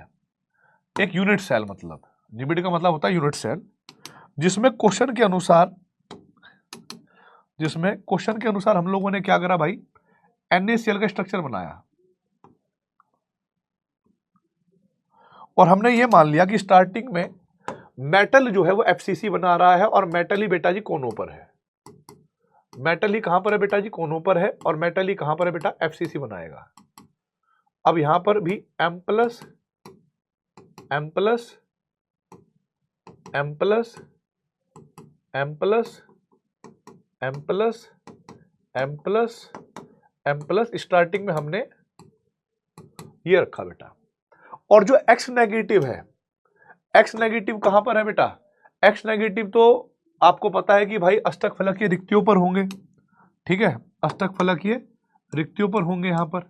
एक यूनिट सेल। मतलब निबिड का मतलब होता है यूनिट सेल, जिसमें क्वेश्चन के अनुसार हम लोगों ने क्या करा भाई, NaCl का स्ट्रक्चर बनाया। और हमने ये मान लिया कि स्टार्टिंग में मेटल जो है वो FCC बना रहा है, और मेटल ही बेटा जी कोनों पर है। मेटल ही कहां पर है बेटा जी, कोनों पर है, और मेटल ही कहां पर है बेटा, FCC बनाएगा। अब यहां पर भी M plus M plus M plus M plus M plus M plus M plus, starting में हमने ये रखा बेटा। और जो X नेगेटिव है, X नेगेटिव कहां पर है बेटा, X नेगेटिव तो आपको पता है कि भाई अष्टक फलकीय रिक्तियों पर होंगे। ठीक है, अष्टक फलकीय रिक्तियों पर होंगे। यहां पर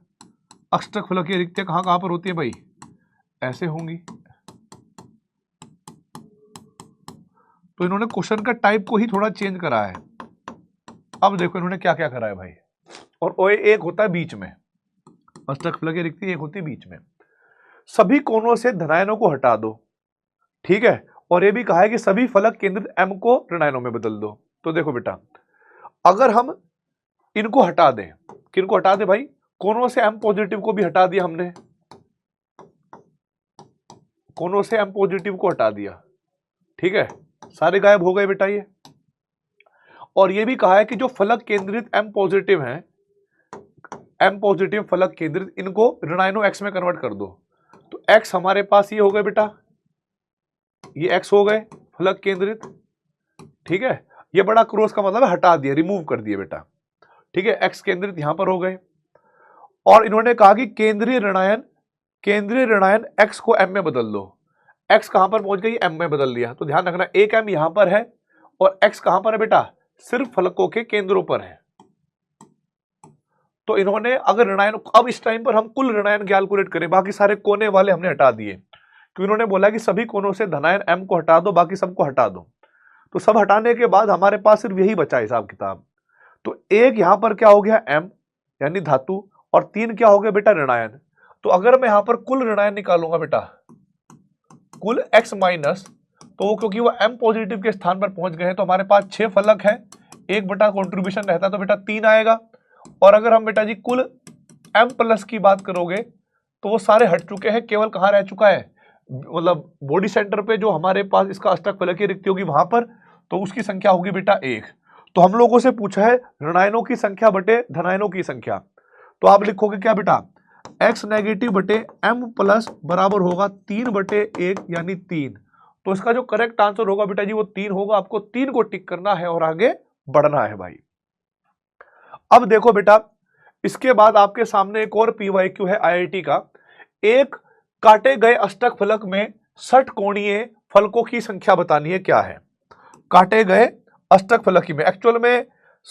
अष्टक फलकीय रिक्तियां कहां कहां पर होती है भाई, ऐसे होंगी। तो इन्होंने क्वेश्चन का टाइप को ही थोड़ा चेंज करा है। अब देखो इन्होंने क्या क्या करा है भाई, और OA एक होता है बीच में, अष्टक फलकीय रिक्ति एक होती है बीच में। सभी कोनों से धनायनों को हटा दो। ठीक है, और ये भी कहा है कि सभी फलक केंद्रित M को ऋणायनों में बदल दो। तो देखो बेटा अगर हम इनको हटा दें, किनको हटा दें भाई, कोनों से M पॉजिटिव को भी हटा दिया हमने, कोनों से M पॉजिटिव को हटा दिया। ठीक है, सारे गायब हो गए बेटा ये। और ये भी कहा है कि जो फलक केंद्रित M पॉजिटिव हैं, M पॉजिटिव फलक केंद्रित, इनको ऋणायनों X में कन्वर्ट कर दो। तो X हमारे पास ये हो गए बेटा, ये X हो गए फलक केंद्रित, ठीक है, ये बड़ा क्रॉस का मतलब है हटा दिया, रिमूव कर दिए बेटा। ठीक है, एक्स केंद्रित यहां पर हो गए, और इन्होंने कहा कि केंद्रीय ऋणायन एक्स को एम में बदल दो। एक्स कहां पर पहुंच गई, एम में बदल दिया। तो ध्यान रखना, एक एम यहां पर है और एक्स कहां पर है बेटा, सिर्फ फलकों के केंद्रों पर है। तो इन्होंने अगर ऋणायन, अब इस टाइम पर हम कुल ऋणायन कैलकुलेट करें, बाकी सारे कोने वाले हमने हटा दिए, क्योंकि इन्होंने बोला कि सभी कोनों से धनायन एम को हटा दो, बाकी सबको हटा दो। तो सब हटाने के बाद हमारे पास सिर्फ यही बचा हिसाब किताब। तो एक यहां पर क्या हो गया, एम यानी धातु, और 3 क्या हो गया बेटा, ऋणायन। तो अगर मैं यहां पर कुल ऋणायन निकालूंगा बेटा, कुल x माइनस, तो क्योंकि वो m पॉजिटिव के स्थान पर पहुंच गए हैं, तो हमारे पास 6 फलक है, 1 बटा कंट्रीब्यूशन रहता तो बेटा 3 आएगा। और अगर हम बेटा जी कुल m प्लस की बात करोगे तो वो सारे हट चुके हैं, केवल कहां रह चुका है, मतलब बॉडी सेंटर पे जो हमारे पास इसका अष्टक फलकीय रिक्ति होगी वहां पर, तो उसकी संख्या होगी बेटा 1। तो हम लोगों से पूछा है ऋणायनों की संख्या बटे धनायनों की संख्या, तो आप लिखोगे क्या बेटा, x नेगेटिव बटे m प्लस बराबर होगा 3 बटे 1 यानी 3। तो इसका जो करेक्ट आंसर होगा बेटा जी वो 3 होगा। आपको 3 को टिक करना है और आगे बढ़ना है भाई। अब देखो बेटा, इसके बाद आपके सामने एक और PYQ है IIT का, एक काटे गए अष्टक फलक में षटकोणीय फलकों की संख्या बतानी है, क्या है काटे गए अष्टक फलक में। एक्चुअल में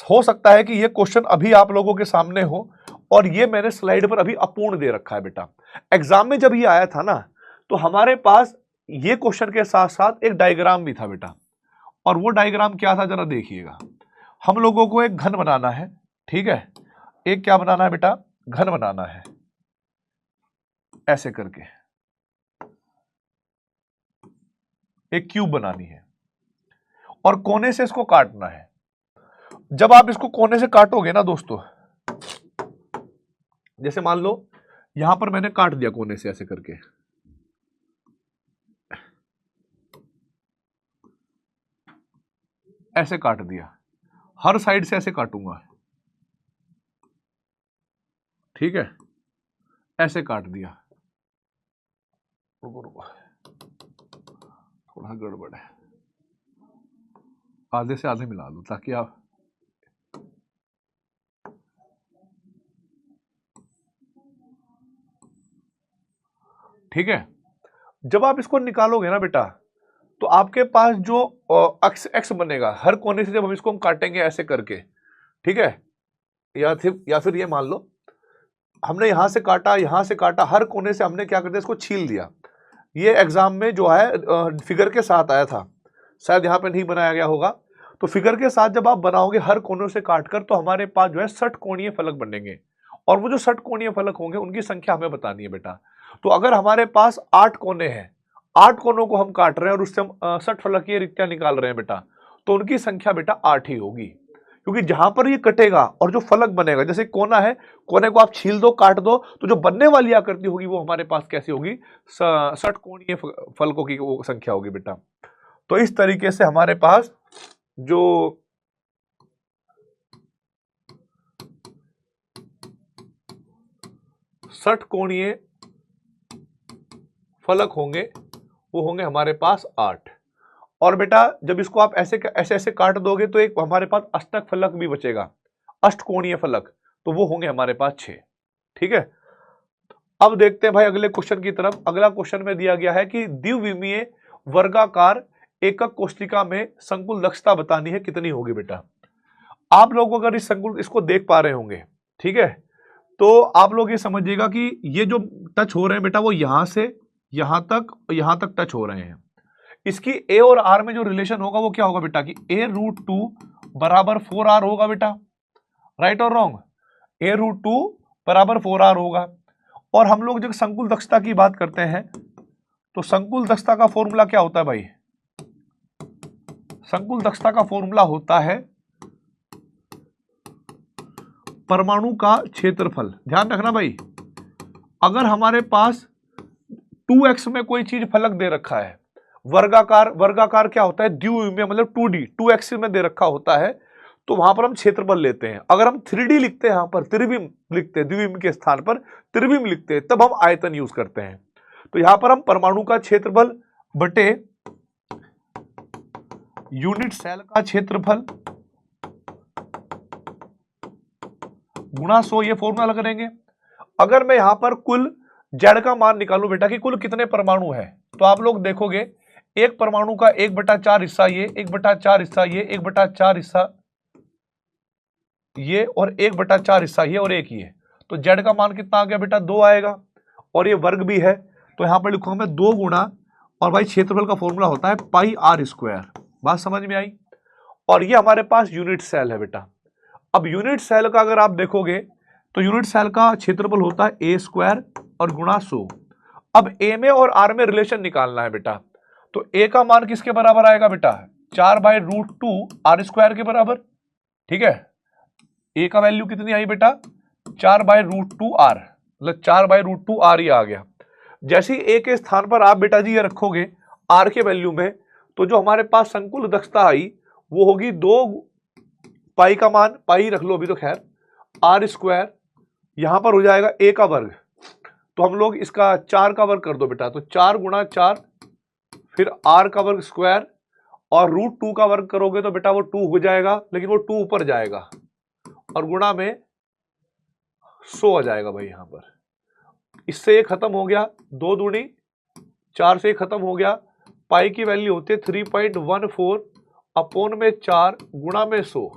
हो सकता है कि ये क्वेश्चन अभी आप लोगों के सामने हो, और ये मैंने स्लाइड पर अभी अपूर्ण दे रखा है बेटा। एग्जाम में जब ये आया था ना, तो हमारे पास ये क्वेश्चन के साथ साथ एक डायग्राम भी था बेटा, और वो डायग्राम क्या था जरा देखिएगा। हम लोगों को एक घन बनाना है, ठीक है, एक क्या बनाना है बेटा, घन बनाना है, ऐसे करके एक क्यूब बनानी है, और कोने से इसको काटना है। जब आप इसको कोने से काटोगे ना दोस्तों, जैसे मान लो यहां पर मैंने काट दिया कोने से ऐसे करके, ऐसे काट दिया, हर साइड से ऐसे काटूंगा, ठीक है, ऐसे काट दिया। रुको रुको, थोड़ा गड़बड़ है, आधे से आधे मिला लो ताकि आप, ठीक है। जब आप इसको निकालोगे ना बेटा, तो आपके पास जो एक्स बनेगा हर कोने से, जब हम इसको काटेंगे ऐसे करके, ठीक है, या फिर ये मान लो हमने यहां से काटा, हर कोने से हमने क्या कर दिया, इसको छील दिया। ये एग्जाम में जो है फिगर के साथ आया था, शायद यहाँ पे नहीं बनाया गया होगा। तो फिगर के साथ जब आप बनाओगे हर कोनों से काटकर, तो हमारे पास जो है षटकोणीय फलक बनेंगे, और वो जो षटकोणीय फलक होंगे उनकी संख्या हमें बतानी है बेटा। तो अगर हमारे पास 8 कोने हैं, 8 कोनों को हम काट रहे हैं और उससे हम षटफलकीय रिक्तियां निकाल रहे हैं बेटा, तो उनकी संख्या बेटा 8 ही होगी, क्योंकि जहां पर ये कटेगा और जो फलक बनेगा, जैसे कोना है, कोने को आप छील दो, काट दो, तो जो बनने वाली आकृति होगी वो हमारे पास कैसी होगी, षटकोणीय फलकों की वो संख्या होगी बेटा। तो इस तरीके से हमारे पास जो षटकोणीय फलक होंगे वो होंगे हमारे पास 8। और बेटा जब इसको आप ऐसे ऐसे काट दोगे, तो एक हमारे पास अष्टक फलक भी बचेगा, अष्टकोणीय फलक, तो वो होंगे हमारे पास 6। ठीक है, अब देखते हैं भाई अगले क्वेश्चन की तरफ। अगला क्वेश्चन में दिया गया है कि द्विविमीय वर्गाकार एकक कोष्टिका में संकुल दक्षता बतानी है, कितनी होगी बेटा। आप लोग अगर इस संकुल इसको देख पा रहे होंगे, ठीक है, तो आप लोग ये समझिएगा कि ये जो टच हो रहे हैं बेटा, वो यहां से यहां तक टच हो रहे हैं। इसकी ए और आर में जो रिलेशन होगा वो क्या होगा बेटा, कि a√2 बराबर 4r होगा बेटा, राइट और रॉन्ग, a√2 बराबर 4r होगा। और हम लोग जब संकुल दक्षता की बात करते हैं, तो संकुल दक्षता का फॉर्मूला क्या होता है भाई, संकुल दक्षता का फॉर्मूला होता है परमाणु का क्षेत्रफल। ध्यान रखना भाई, अगर हमारे पास 2x में कोई चीज फलक दे रखा है, वर्गाकार क्या होता है, द्विविमीय मतलब 2D 2x में दे रखा होता है, तो वहां पर हम क्षेत्रफल लेते हैं। अगर हम 3D लिखते हैं, यहां पर त्रिविम लिखते हैं, द्विविमीय के स्थान पर त्रिविम लिखते हैं, तब हम आयतन यूज करते हैं। तो यहां पर हम परमाणु का क्षेत्रफल बटे यूनिट सेल का क्षेत्रफल गुणा 100, ये फॉर्मूला लगा देंगे। अगर मैं यहां पर कुल जेड का मान निकालूं बेटा कि कुल कितने परमाणु है, तो आप लोग देखोगे एक परमाणु का 1/4 हिस्सा ये, 1/4 हिस्सा ये, 1/4 हिस्सा ये और 1/4 हिस्सा ये और एक ये। तो जेड का मान कितना आ गया बेटा, 2 आएगा। और ये वर्ग भी है तो यहां पर लिखूंगा मैं 2 गुणा, और भाई क्षेत्रफल का फॉर्मूला होता है पाई आर स्क्वायर। बात समझ में आई। और ये हमारे पास यूनिट सेल है बेटा। अब यूनिट सेल का अगर आप देखोगे तो यूनिट सेल का क्षेत्रफल होता है ए स्क्वायर और गुणा 100। अब ए में और आर में रिलेशन निकालना है बेटा, तो ए का मान किसके बराबर आएगा बेटा, 4/√2 आर स्क्वायर के बराबर। ठीक है, ए का वैल्यू कितनी आई बेटा, 4/√2 आर, मतलब 4/√2 आर ये आ गया। जैसे ही ए के स्थान पर आप बेटा जी ये रखोगे आर के वैल्यू में, तो जो हमारे पास संकुल दक्षता आई वो होगी 2 पाई का मान, पाई रख लो अभी तो खैर, आर स्क्वायर, यहां पर हो जाएगा ए का वर्ग, तो हम लोग इसका 4 का वर्ग कर दो बेटा, तो 4 गुणा 4 फिर आर का वर्ग स्क्वायर, और √2 का वर्ग करोगे तो बेटा वो 2 हो जाएगा, लेकिन वो 2 ऊपर जाएगा और गुणा में 100 आ जाएगा भाई यहां पर। इससे ये खत्म हो गया, 2 दूनी 4 से खत्म हो गया। पाई की वैल्यू होती है 3.14 अपॉन में 4 गुणा में 100।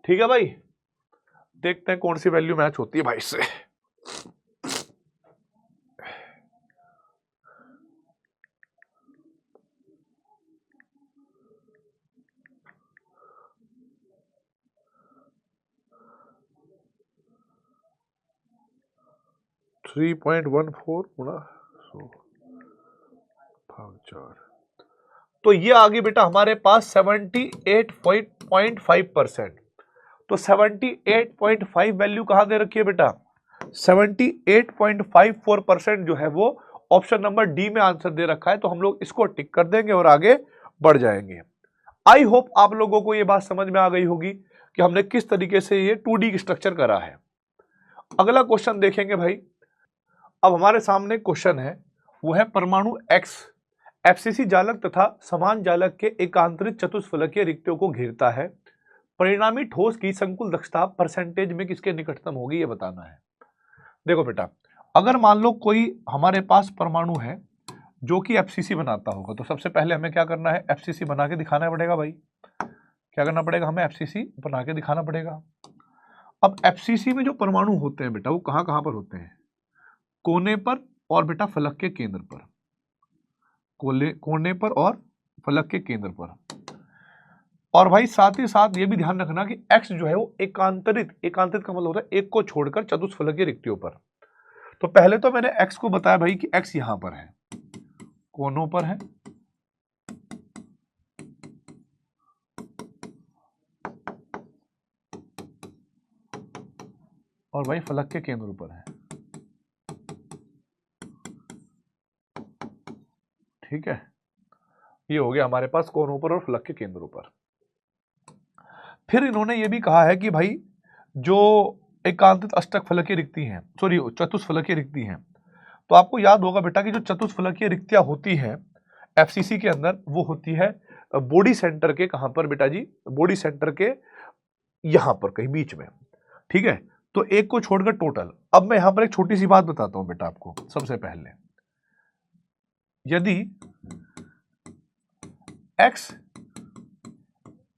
ठीक है भाई, देखते हैं कौन सी वैल्यू मैच होती है भाई इससे। थ्री 3.14 गुणा 100 भाग 4, तो ये आ गई बेटा हमारे पास 78.5%। तो 78.5 वैल्यू कहां दे रखी है बेटा, 78.54% जो है वो ऑप्शन नंबर डी में आंसर दे रखा है। तो हम लोग इसको टिक कर देंगे और आगे बढ़ जाएंगे। आई होप आप लोगों को ये बात समझ में आ गई होगी कि हमने किस तरीके से ये 2D स्ट्रक्चर करा है। अगला क्वेश्चन देखेंगे भाई। अब हमारे सामने क्वेश्चन है, वो है परमाणु एक्स एफसीसी जालक तथा समान जालक के एकांतरित चतुष्फलकीय रिक्तियों को घेरता है। परिणामी ठोस की संकुल दक्षता परसेंटेज में किसके निकटतम होगी, ये बताना है। देखो बेटा, अगर मान लो कोई हमारे पास परमाणु है जो कि एफसीसी बनाता होगा, तो सबसे पहले हमें क्या करना है, एफसीसी बना के दिखाना पड़ेगा भाई। क्या करना पड़ेगा, हमें एफसीसी बना के दिखाना पड़ेगा। अब एफसीसी में जो परमाणु होते हैं बेटा वो कहां कहां पर होते हैं, कोने पर और बेटा फलक के केंद्र पर, कोने पर और फलक के केंद्र पर। और भाई साथ ही साथ ये भी ध्यान रखना कि एक्स जो है वो एकांतरित का मतलब होता है एक को छोड़कर चतुष्फलकीय रिक्तियों पर। तो पहले तो मैंने एक्स को बताया भाई कि एक्स यहां पर है, कोनों पर है, और भाई फलक के केंद्र पर है। ठीक है, ये हो गया हमारे पास कोनों पर और फलक के केंद्रों पर। फिर इन्होंने ये भी कहा है कि भाई जो एकांतरित अष्टक फलकीय रिक्ति हैं, सॉरी चतुष्फलकीय रिक्ति हैं, तो आपको याद होगा बेटा कि जो चतुष्फलकीय रिक्तियां होती हैं एफसीसी के अंदर वो होती है बॉडी सेंटर के, कहां पर बेटा जी, बॉडी सेंटर के यहां पर कहीं बीच में। ठीक है, तो एक को छोड़कर टोटल। अब मैं यहां पर एक छोटी सी बात बताता हूं बेटा आपको। सबसे पहले यदि एक्स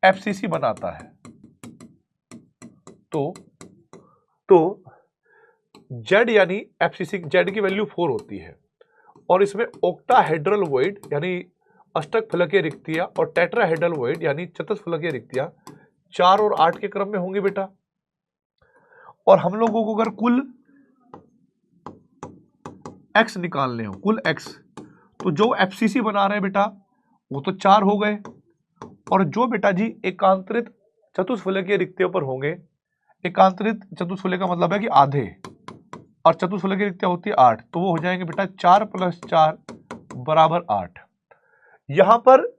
एफसीसी बनाता है तो जेड यानी एफसीसी जेड की वैल्यू 4 होती है, और इसमें ऑक्टाहेड्रल वॉइड यानी अष्टक फलकीय रिक्तियां और टेट्राहेड्रल वॉइड यानी चतुष्फलकीय रिक्तियां 4 और 8 के क्रम में होंगी बेटा। और हम लोगों को अगर कुल एक्स निकालने हो, कुल एक्स, तो जो एफसीसी बना रहे हैं बेटा वो तो 4 हो गए, और जो बेटा जी एकांतरित चतुष्फलकीय रिक्तियों पर होंगे, एकांतरित चतुष्फलकीय का मतलब है कि आधे, और चतुष्फलकीय रिक्तियां होती है 8, तो वो हो जाएंगे बेटा 4 + 4 = 8। यहां पर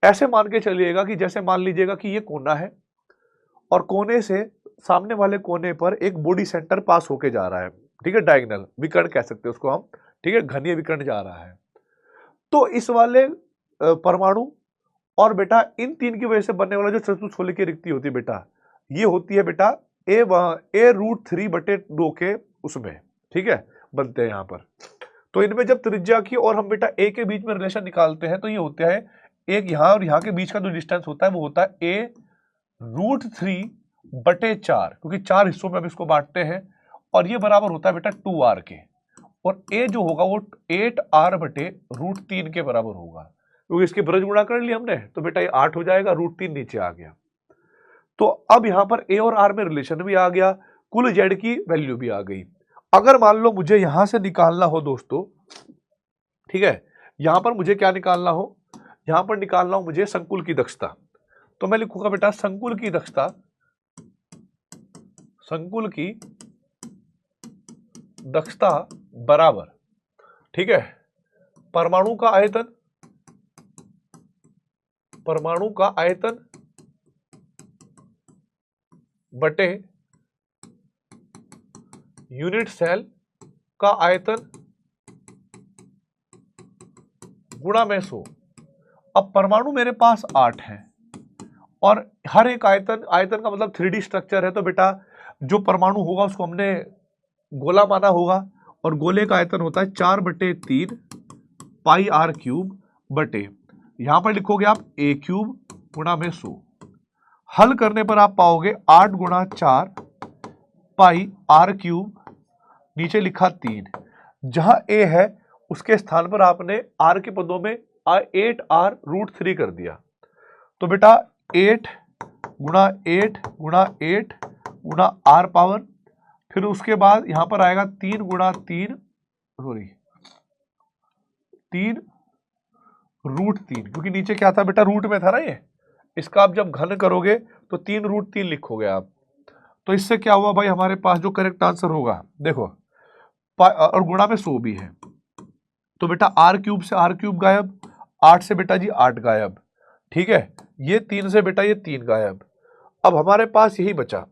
ऐसे मान के चलिएगा कि जैसे मान लीजिएगा कि ये कोना है और कोने से सामने वाले कोने पर एक बॉडी सेंटर पास होके जा रहा है। ठीक है, डायगोनल विकर्ण कह सकते हैं उसको हम। ठीक है, घनीय विकर्ण जा रहा है। तो इस वाले परमाणु और बेटा इन तीन की वजह से बनने वाला जो चतुष्फलक की रिक्ति होती है बेटा, ये होती है बेटा a√3/2 के उसमें, ठीक है, बनते हैं यहाँ पर। तो इनमें जब त्रिज्या की और हम बेटा a के बीच में रिलेशन निकालते हैं तो ये होता है एक यहाँ और यहाँ के बीच का जो डिस्टेंस होता है वो होता है a√3/4, क्योंकि 4 हिस्सों में अब इसको बांटते हैं, और ये बराबर होता है बेटा 2r के, और a जो होगा वो 8r/√3 के बराबर होगा, क्योंकि इसके ब्रज गुणा कर लिया हमने, तो बेटा ये 8 हो जाएगा, √3 नीचे आ गया। तो अब यहां पर a और r में रिलेशन भी आ गया, कुल z की वैल्यू भी आ गई। अगर मान लो मुझे यहां से निकालना हो दोस्तों, ठीक है, यहां पर मुझे क्या निकालना हो, यहां पर निकालना हो मुझे संकुल की दक्षता, तो मैं लिखूंगा बेटा संकुल की दक्षता, संकुल की दक्षता बराबर, ठीक है, परमाणु का आयतन, परमाणु का आयतन बटे यूनिट सेल का आयतन गुणा में 100। अब परमाणु मेरे पास 8 है और हर एक आयतन, आयतन का मतलब 3D स्ट्रक्चर है, तो बेटा जो परमाणु होगा उसको हमने गोला माना होगा, और गोले का आयतन होता है 4/3 πr³ बटे, यहां पर लिखोगे आप a³ गुणा में 100। हल करने पर आप पाओगे 8 गुणा 4 πr³, नीचे लिखा 3, जहां a है उसके स्थान पर आपने r के पदों में 8r√3 कर दिया, तो बेटा 8 गुणा 8 गुणा 8 गुणा r पावर, फिर उसके बाद यहां पर आएगा 3 गुणा 3 3√3, क्योंकि नीचे क्या था बेटा, रूट में था ना ये, इसका आप जब घन करोगे तो 3√3 लिखोगे आप। तो इससे क्या हुआ भाई, हमारे पास जो करेक्ट आंसर होगा देखो, और गुणा में 100 भी है, तो बेटा r³ से r³ गायब, 8 से बेटा जी 8 गायब, ठीक है, ये 3 से बेटा ये 3 गायब। अब हमारे पास यही बचा,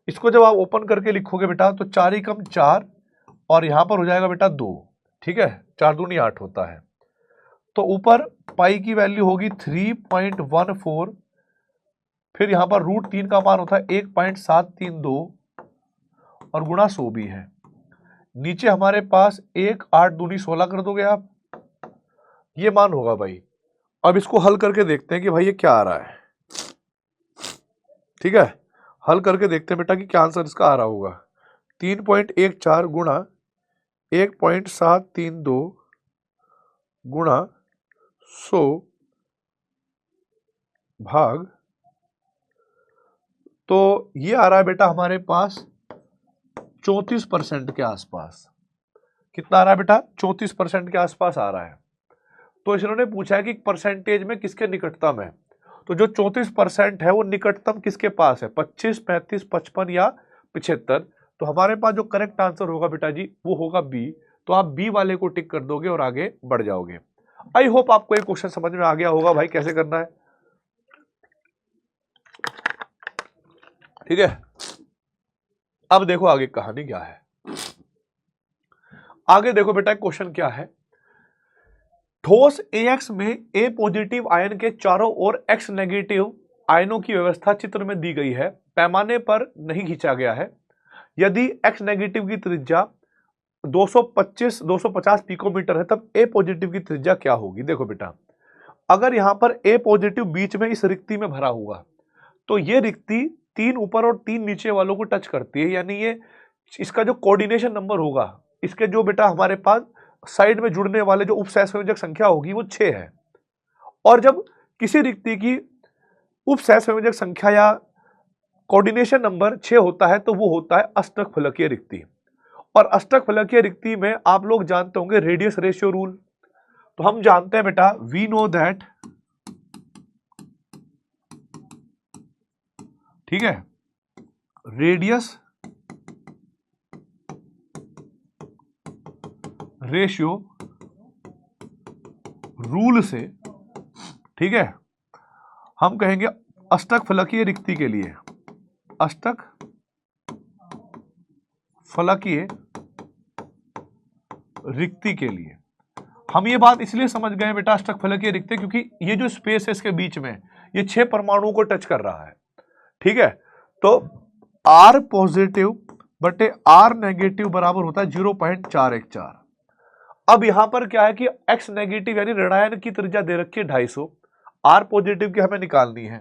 इसको जब आप ओपन करके लिखोगे बेटा तो 4 ही कम 4, और यहां पर हो जाएगा बेटा 2, ठीक है, 4 दूनी 8 होता है, तो ऊपर पाई की वैल्यू होगी 3.14, फिर यहां पर √3 का मान होता है 1.732, और गुणा 100 भी है, नीचे हमारे पास 1 8 दूनी 16 कर दोगे आप, ये मान होगा भाई। अब इसको हल करके देखते हैं कि भाई ये क्या आ रहा है, ठीक है, हल करके देखते हैं बेटा कि क्या आंसर इसका आ रहा होगा। 3.14 गुणा 1.732 गुणा 100 भाग, तो ये आ रहा है बेटा हमारे पास 34% के आसपास। कितना आ रहा है बेटा, 34% के आसपास आ रहा है। तो इन्होंने पूछा है कि परसेंटेज में किसके निकटतम है, तो जो 34% है वो निकटतम किसके पास है, 25, 35, 55 या 75। तो हमारे पास जो करेक्ट आंसर होगा बेटा जी वो होगा बी, तो आप बी वाले को टिक कर दोगे और आगे बढ़ जाओगे। आई होप आपको ये क्वेश्चन समझ में आ गया होगा भाई कैसे करना है, ठीक है। अब देखो आगे कहानी क्या है, आगे देखो बेटा क्वेश्चन क्या है, ठोस AX में A पॉजिटिव आयन के चारों ओर X नेगेटिव आयनों की व्यवस्था चित्र में दी गई है, पैमाने पर नहीं खींचा गया है। यदि X नेगेटिव की त्रिज्या 250 पिकोमीटर है तब A पॉजिटिव की त्रिज्या क्या होगी। देखो बेटा, अगर यहां पर A पॉजिटिव बीच में इस रिक्ति में भरा हुआ, तो ये रिक्ति 3 ऊपर और 3 नीचे वालों को टच करती है, यानी ये इसका जो कोऑर्डिनेशन नंबर होगा, इसके जो बेटा हमारे पास साइड में जुड़ने वाले जो उपसहसंयोजक संख्या होगी वो 6 है। और जब किसी रिक्ति की उपसहसंयोजक संख्या या कोऑर्डिनेशन नंबर 6 होता है तो वो होता है अष्टक फलकीय रिक्ति, और अष्टक फलकीय रिक्ति में आप लोग जानते होंगे रेडियस रेशियो रूल। तो हम जानते हैं बेटा, वी नो दैट, ठीक है, रेडियस रेशियो रूल से, ठीक है, हम कहेंगे अष्टक फलकीय रिक्ति के लिए, अष्टक फलकीय रिक्ति के लिए हम ये बात इसलिए समझ गए बेटा अष्टकफलकीय रिक्ति, क्योंकि ये जो स्पेस है इसके बीच में ये 6 परमाणुओं को टच कर रहा है। ठीक है, तो R पॉजिटिव बटे R नेगेटिव बराबर होता है 0.414। अब यहां पर क्या है कि X नेगेटिव यानी ऋणायन की त्रिज्या दे रखी है 250, R पॉजिटिव की हमें निकालनी है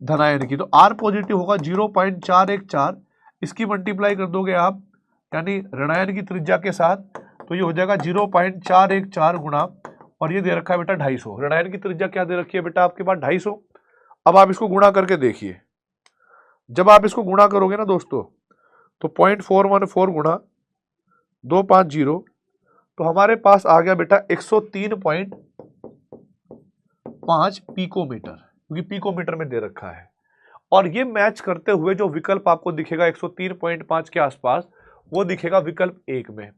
धनायन की, तो R पॉजिटिव होगा 0.414, इसकी मल्टीप्लाई कर दोगे आप यानी ऋणायन की त्रिज्या के साथ, तो ये हो जाएगा 0.414 गुणा, और ये दे रखा है बेटा 250। ऋणायन की त्रिज्या क्या दे रखी है बेटा आपके पास 250। अब आप इसको गुणा करके देखिए, जब आप इसको गुणा करोगे ना दोस्तों तो 0.414 गुणा 250, तो हमारे पास आ गया बेटा 103.5 पिकोमीटर, क्योंकि पिकोमीटर में दे रखा है। और ये मैच करते हुए जो विकल्प आपको दिखेगा 103.5 के आसपास, वो दिखेगा विकल्प 1 में।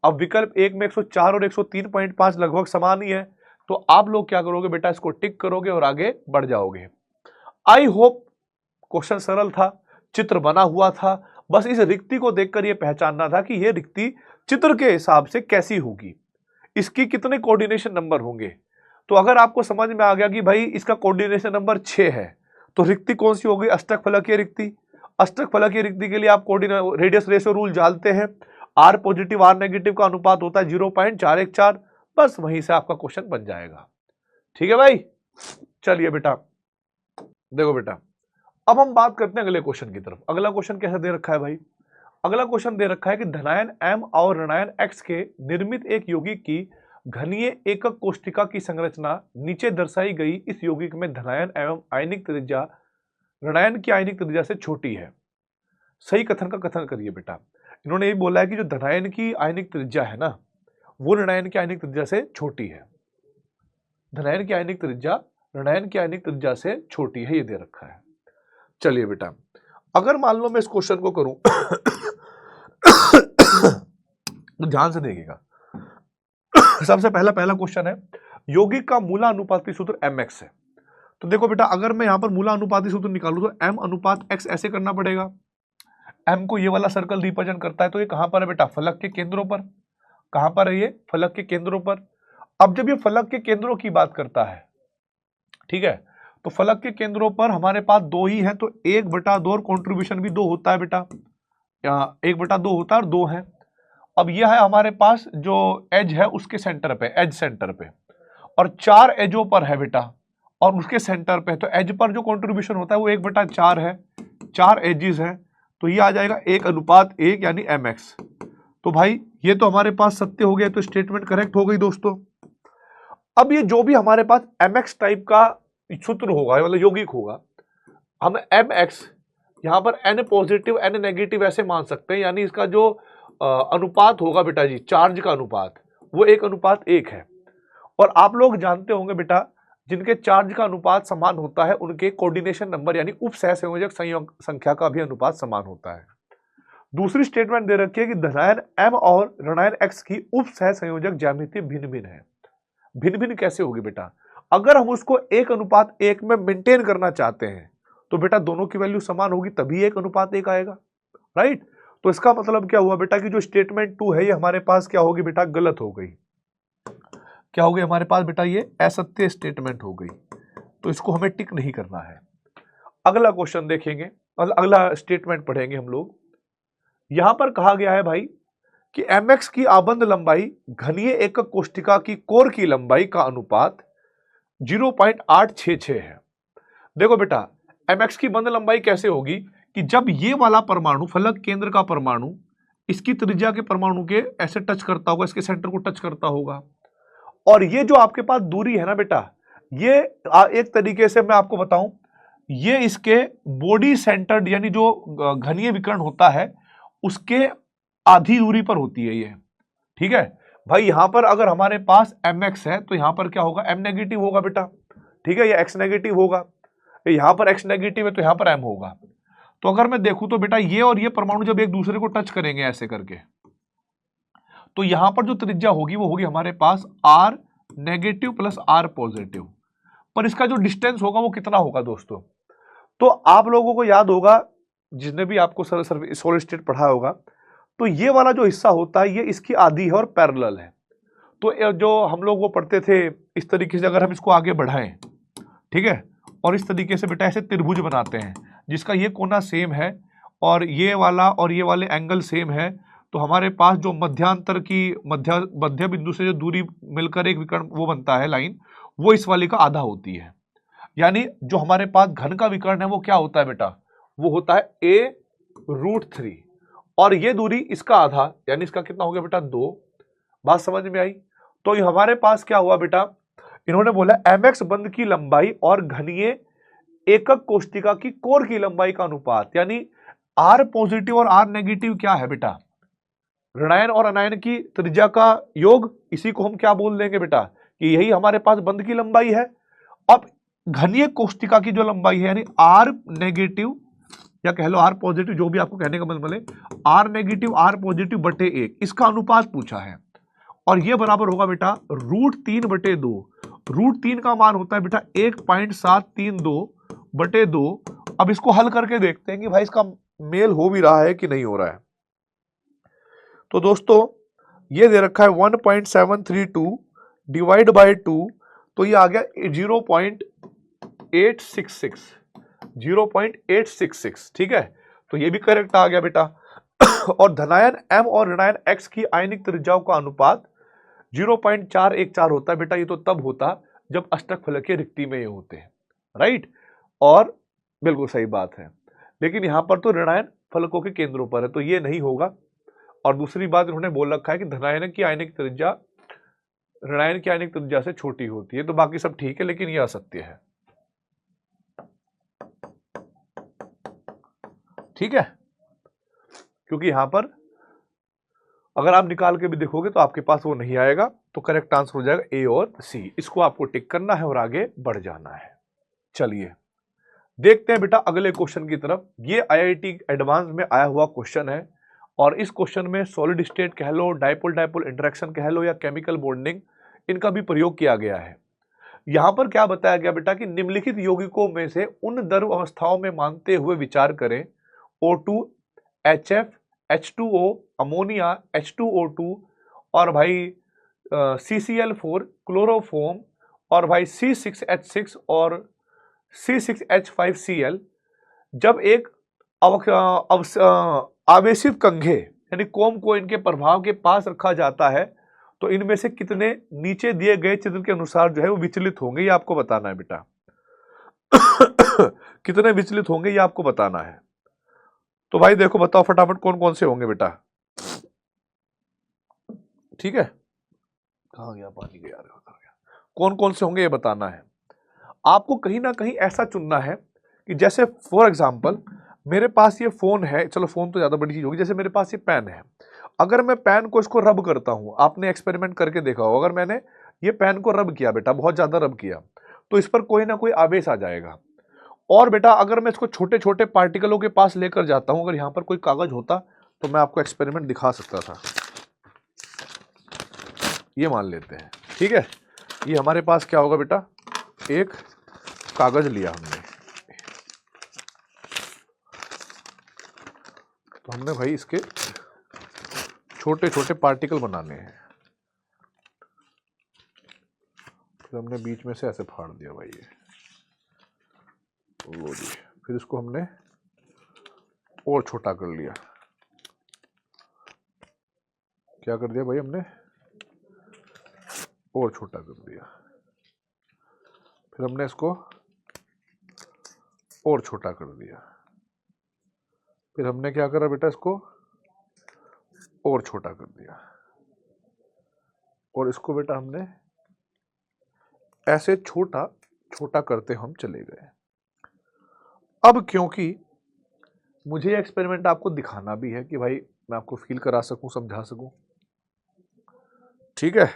अब विकल्प 1 में 104 और 103.5 लगभग समान ही है, तो आप लोग क्या करोगे बेटा, इसको टिक करोगे और आगे बढ़ जाओगे। आई होप क्वेश्चन सरल था, चित्र बना हुआ था, बस इस रिक्ति को देखकर यह पहचानना था कि यह रिक्ति चित्र के हिसाब से कैसी होगी, इसकी कितने कोऑर्डिनेशन नंबर होंगे। तो अगर आपको समझ में आ गया कि भाई इसका कोऑर्डिनेशन नंबर 6 है, तो रिक्ति कौन सी होगी, अष्टकफलकीय रिक्ति। अष्टकफलकीय रिक्ति के लिए आप रेडियस रेशियो रूल जानते हैं, R पॉजिटिव R नेगेटिव का अनुपात होता है 0.414, बस वहीं से आपका क्वेश्चन बन जाएगा। ठीक है भाई, चलिए बेटा देखो बेटा, अब हम बात करते हैं अगले क्वेश्चन की तरफ। अगला क्वेश्चन कैसा दे रखा है भाई, अगला क्वेश्चन दे रखा है कि धनायन M और ऋणायन X के निर्मित एक यौगिक की घनीय एकक कोष्ठिका की संरचना नीचे दर्शाई गई इस यौगिक में धनायन एवं आयनिक त्रिज्या ऋणायन की आयनिक त्रिज्या से छोटी है। सही कथन का कथन करिए बेटा। इन्होंने ये बोला है कि जो धनायन की आयनिक त्रिज्या है ना, वो ऋणायन की आयनिक त्रिज्या से छोटी है। धनायन की आयनिक त्रिज्या ऋणायन की आयनिक त्रिज्या से छोटी है, ये दे रखा है। चलिए बेटा, अगर मान लो मैं इस क्वेश्चन को करूं तो ध्यान से देखिएगा। सबसे पहला क्वेश्चन है, यौगिक का मूला अनुपाती सूत्र mx है। तो देखो बेटा, अगर मैं यहां पर मूला अनुपाती सूत्र निकालूं तो m अनुपात x ऐसे करना पड़ेगा। m को ये वाला सर्कल रिप्रेजेंट करता है, तो ये कहां पर है बेटा, फलक के केंद्रों पर। कहां पर है ये, फलक के केंद्रों पर। अब जब ये फलक के केंद्रों की बात करता है, ठीक है, तो फलक के केंद्रों पर हमारे पास 2 ही है, तो 1/2 और कॉन्ट्रीब्यूशन भी 2 होता है बेटा, यहाँ 1/2 होता है और 2 है। अब यह है हमारे पास जो एज है उसके सेंटर पे, एज सेंटर पे, और 4 एजों पर है बेटा और उसके सेंटर पे, तो एज पर जो कॉन्ट्रीब्यूशन होता है वो 1/4 है, 4 एजेस है, तो ये आ जाएगा 1:1 यानी mx। तो भाई ये तो हमारे पास सत्य हो गया, तो स्टेटमेंट करेक्ट हो गई दोस्तों। अब ये जो भी हमारे पास mx टाइप का सूत्र होगा, मतलब यौगिक होगा, हम mx यहां पर n पॉजिटिव n नेगेटिव ऐसे मान सकते हैं, यानी इसका जो अनुपात होगा बेटा जी, चार्ज का अनुपात, वो 1:1 है। और आप लोग जानते होंगे बेटा, जिनके चार्ज का अनुपात समान होता है उनके कोऑर्डिनेशन नंबर यानी उप सहसंयोजक संख्या का भी अनुपात समान होता है। दूसरी स्टेटमेंट दे रखी है कि धनायन M और ऋणायन X की उप सहसंयोजक ज्यामिति भिन्न भिन्न है। भिन्न भिन्न कैसे होगी बेटा, अगर हम उसको 1:1 में मेंटेन करना चाहते हैं तो बेटा दोनों की वैल्यू समान होगी, तभी 1:1 आएगा, राइट। तो इसका मतलब क्या हुआ बेटा कि जो स्टेटमेंट 2 है ये हमारे पास क्या होगी बेटा, गलत हो गई। क्या हो गई हमारे पास बेटा, ये असत्य स्टेटमेंट हो गई, तो इसको हमें टिक नहीं करना है। अगला क्वेश्चन देखेंगे, अगला स्टेटमेंट पढ़ेंगे हम लोग। यहां पर कहा गया है भाई कि mx की आबंध लंबाई घनीय एकक कोष्ठिका की कोर की लंबाई का अनुपात 0.866 है। देखो बेटा, mx की बंध लंबाई कैसे होगी कि जब ये वाला परमाणु, फलक केंद्र का परमाणु, इसकी त्रिज्या के परमाणु के ऐसे टच करता होगा, इसके सेंटर को टच करता होगा, और ये जो आपके पास दूरी है ना बेटा, ये एक तरीके से मैं आपको बताऊं, ये इसके बॉडी सेंटर्ड यानी जो घनीय विकर्ण होता है उसके आधी दूरी पर होती है ये, ठीक है भाई। यहां पर अगर हमारे पास mx है तो यहां पर क्या होगा, m नेगेटिव होगा बेटा, ठीक है, ये x नेगेटिव होगा, यहां पर x नेगेटिव है तो यहां पर m होगा। तो अगर मैं देखूं तो बेटा ये और ये परमाणु जब एक दूसरे को टच करेंगे ऐसे करके, तो यहां पर जो त्रिज्या होगी वो होगी हमारे पास r negative plus r positive, पर इसका जो डिस्टेंस होगा वो कितना होगा दोस्तों। तो आप लोगों को याद होगा, जिसने भी आपको सॉलिड स्टेट पढ़ा होगा, तो ये वाला जो हिस्सा होता है ये इसकी आधी है और पैरेलल है, तो जो हम लोग वो पढ़ते थे इस तरीके से, अगर हम इसको आगे बढ़ाएं, ठीक है, और इस तरीके से बेटा ऐसे त्रिभुज बनाते हैं जिसका ये कोना सेम है और ये वाले एंगल सेम है, तो हमारे पास जो मध्यांतर की मध्य बिंदु से जो दूरी मिलकर एक विकर्ण वो बनता है लाइन, वो इस वाली का आधा होती है। यानी जो हमारे पास घन का विकर्ण है वो क्या होता है बेटा, वो होता है a√3 और ये दूरी इसका आधा, यानी इसका कितना हो गया बेटा 2। बात समझ में आई? तो ये हमारे पास क्या हुआ बेटा, इन्होंने बोला mx बंध की लंबाई और घनीय एकक कोष्टिका की कोर की लंबाई का अनुपात, यानी r पॉजिटिव और r नेगेटिव क्या है बेटा, ऋणायन और अनायन की त्रिज्या का योग। इसी को हम क्या बोल देंगे बेटा कि यही हमारे पास बंध की लंबाई है। अब घनीय कोष्टिका की जो लंबाई है यानी r नेगेटिव या कह लो r पॉजिटिव, जो भी आपको कहने का मतलब है, r नेगेटिव r पॉजिटिव बटे 1, इसका अनुपात पूछा है और ये बराबर होगा बेटा √3 बटे 2। √3 का मान होता है बेटा 1.732 बटे 2। अब इसको हल करके देखते हैं कि भाई इसका मेल हो भी रहा है कि नहीं हो रहा है। तो दोस्तों ये दे रखा है 1.732 डिवाइड बाय 2, तो ये आ गया 0.866, ठीक है, तो ये भी करेक्ट आ गया बेटा। और धनायन m और ऋणायन x की आयनिक त्रिज्याओं का अनुपात 0.414 होता है बेटा। ये तो तब होता जब अष्टक फलकीय रिक्ति में ये होते हैं, राइट, और बिल्कुल सही बात है, लेकिन यहां पर तो ऋणायन फलकों के केंद्रों पर है तो ये नहीं होगा। और दूसरी बात इन्होंने बोल रखा है कि धनायन की आयनिक त्रिज्या ऋणायन की आयनिक त्रिज्या से छोटी होती है, तो बाकी सब ठीक है, लेकिन यह असत्य है, ठीक है, क्योंकि यहां पर अगर आप निकाल के भी देखोगे तो आपके पास वो नहीं आएगा। तो करेक्ट आंसर हो जाएगा ए और सी। इसको आपको टिक करना है और आगे बढ़ जाना है। चलिए देखते हैं बेटा अगले क्वेश्चन की तरफ। ये आईआईटी एडवांस में आया हुआ क्वेश्चन है और इस क्वेश्चन में सॉलिड स्टेट कह लो, डाइपोल डाइपोल इंटरेक्शन कह लो या केमिकल बॉन्डिंग, इनका भी प्रयोग किया गया है। यहां पर क्या बताया गया बेटा कि निम्नलिखित यौगिकों में से उन द्रव अवस्थाओं में मानते हुए विचार करें O2, HF, H2O, ammonia, H2O2 और भाई CCl4, क्लोरोफोम और भाई C6H6 और C6H5Cl जब एक आवेशित कंघे यानी कोम को इनके प्रभाव के पास रखा जाता है तो इनमें से कितने नीचे दिए गए चित्र के अनुसार जो है वो विचलित होंगे, ये आपको बताना है बेटा। कितने विचलित होंगे ये आपको बताना है। तो भाई देखो बताओ फटाफट कौन कौन से होंगे बेटा, ठीक है, कहां गया पानी गया, कौन कौन से होंगे ये बताना है। आपको कहीं ना कहीं ऐसा चुनना है कि जैसे फॉर एग्जांपल मेरे पास ये फोन है, चलो फोन तो ज्यादा बड़ी चीज होगी, जैसे मेरे पास ये पेन है, अगर मैं पेन को इसको रब करता हूं, आपने एक्सपेरिमेंट करके देखा हो, अगर मैंने ये पेन को रब किया बेटा, बहुत ज्यादा रब किया, तो इस पर कोई ना कोई आवेश आ जाएगा। और बेटा अगर मैं इसको छोटे छोटे पार्टिकलों के पास लेकर जाता हूं, अगर यहां पर कोई कागज होता तो मैं आपको एक्सपेरिमेंट दिखा सकता था। ये मान लेते हैं, ठीक है, ये हमारे पास क्या होगा बेटा, एक कागज लिया हमने, तो हमने भाई इसके छोटे छोटे पार्टिकल बनाने हैं, फिर हमने बीच में से ऐसे फाड़ दिया भाई ये, वो जी, फिर इसको हमने और छोटा कर लिया, क्या कर दिया भाई हमने, और छोटा कर दिया, फिर हमने इसको और छोटा कर दिया, फिर हमने क्या करा बेटा, इसको और छोटा कर दिया, और इसको बेटा हमने ऐसे छोटा छोटा करते हम चले गए। अब क्योंकि मुझे एक्सपेरिमेंट आपको दिखाना भी है कि भाई मैं आपको फील करा सकूं, समझा सकूं, ठीक है,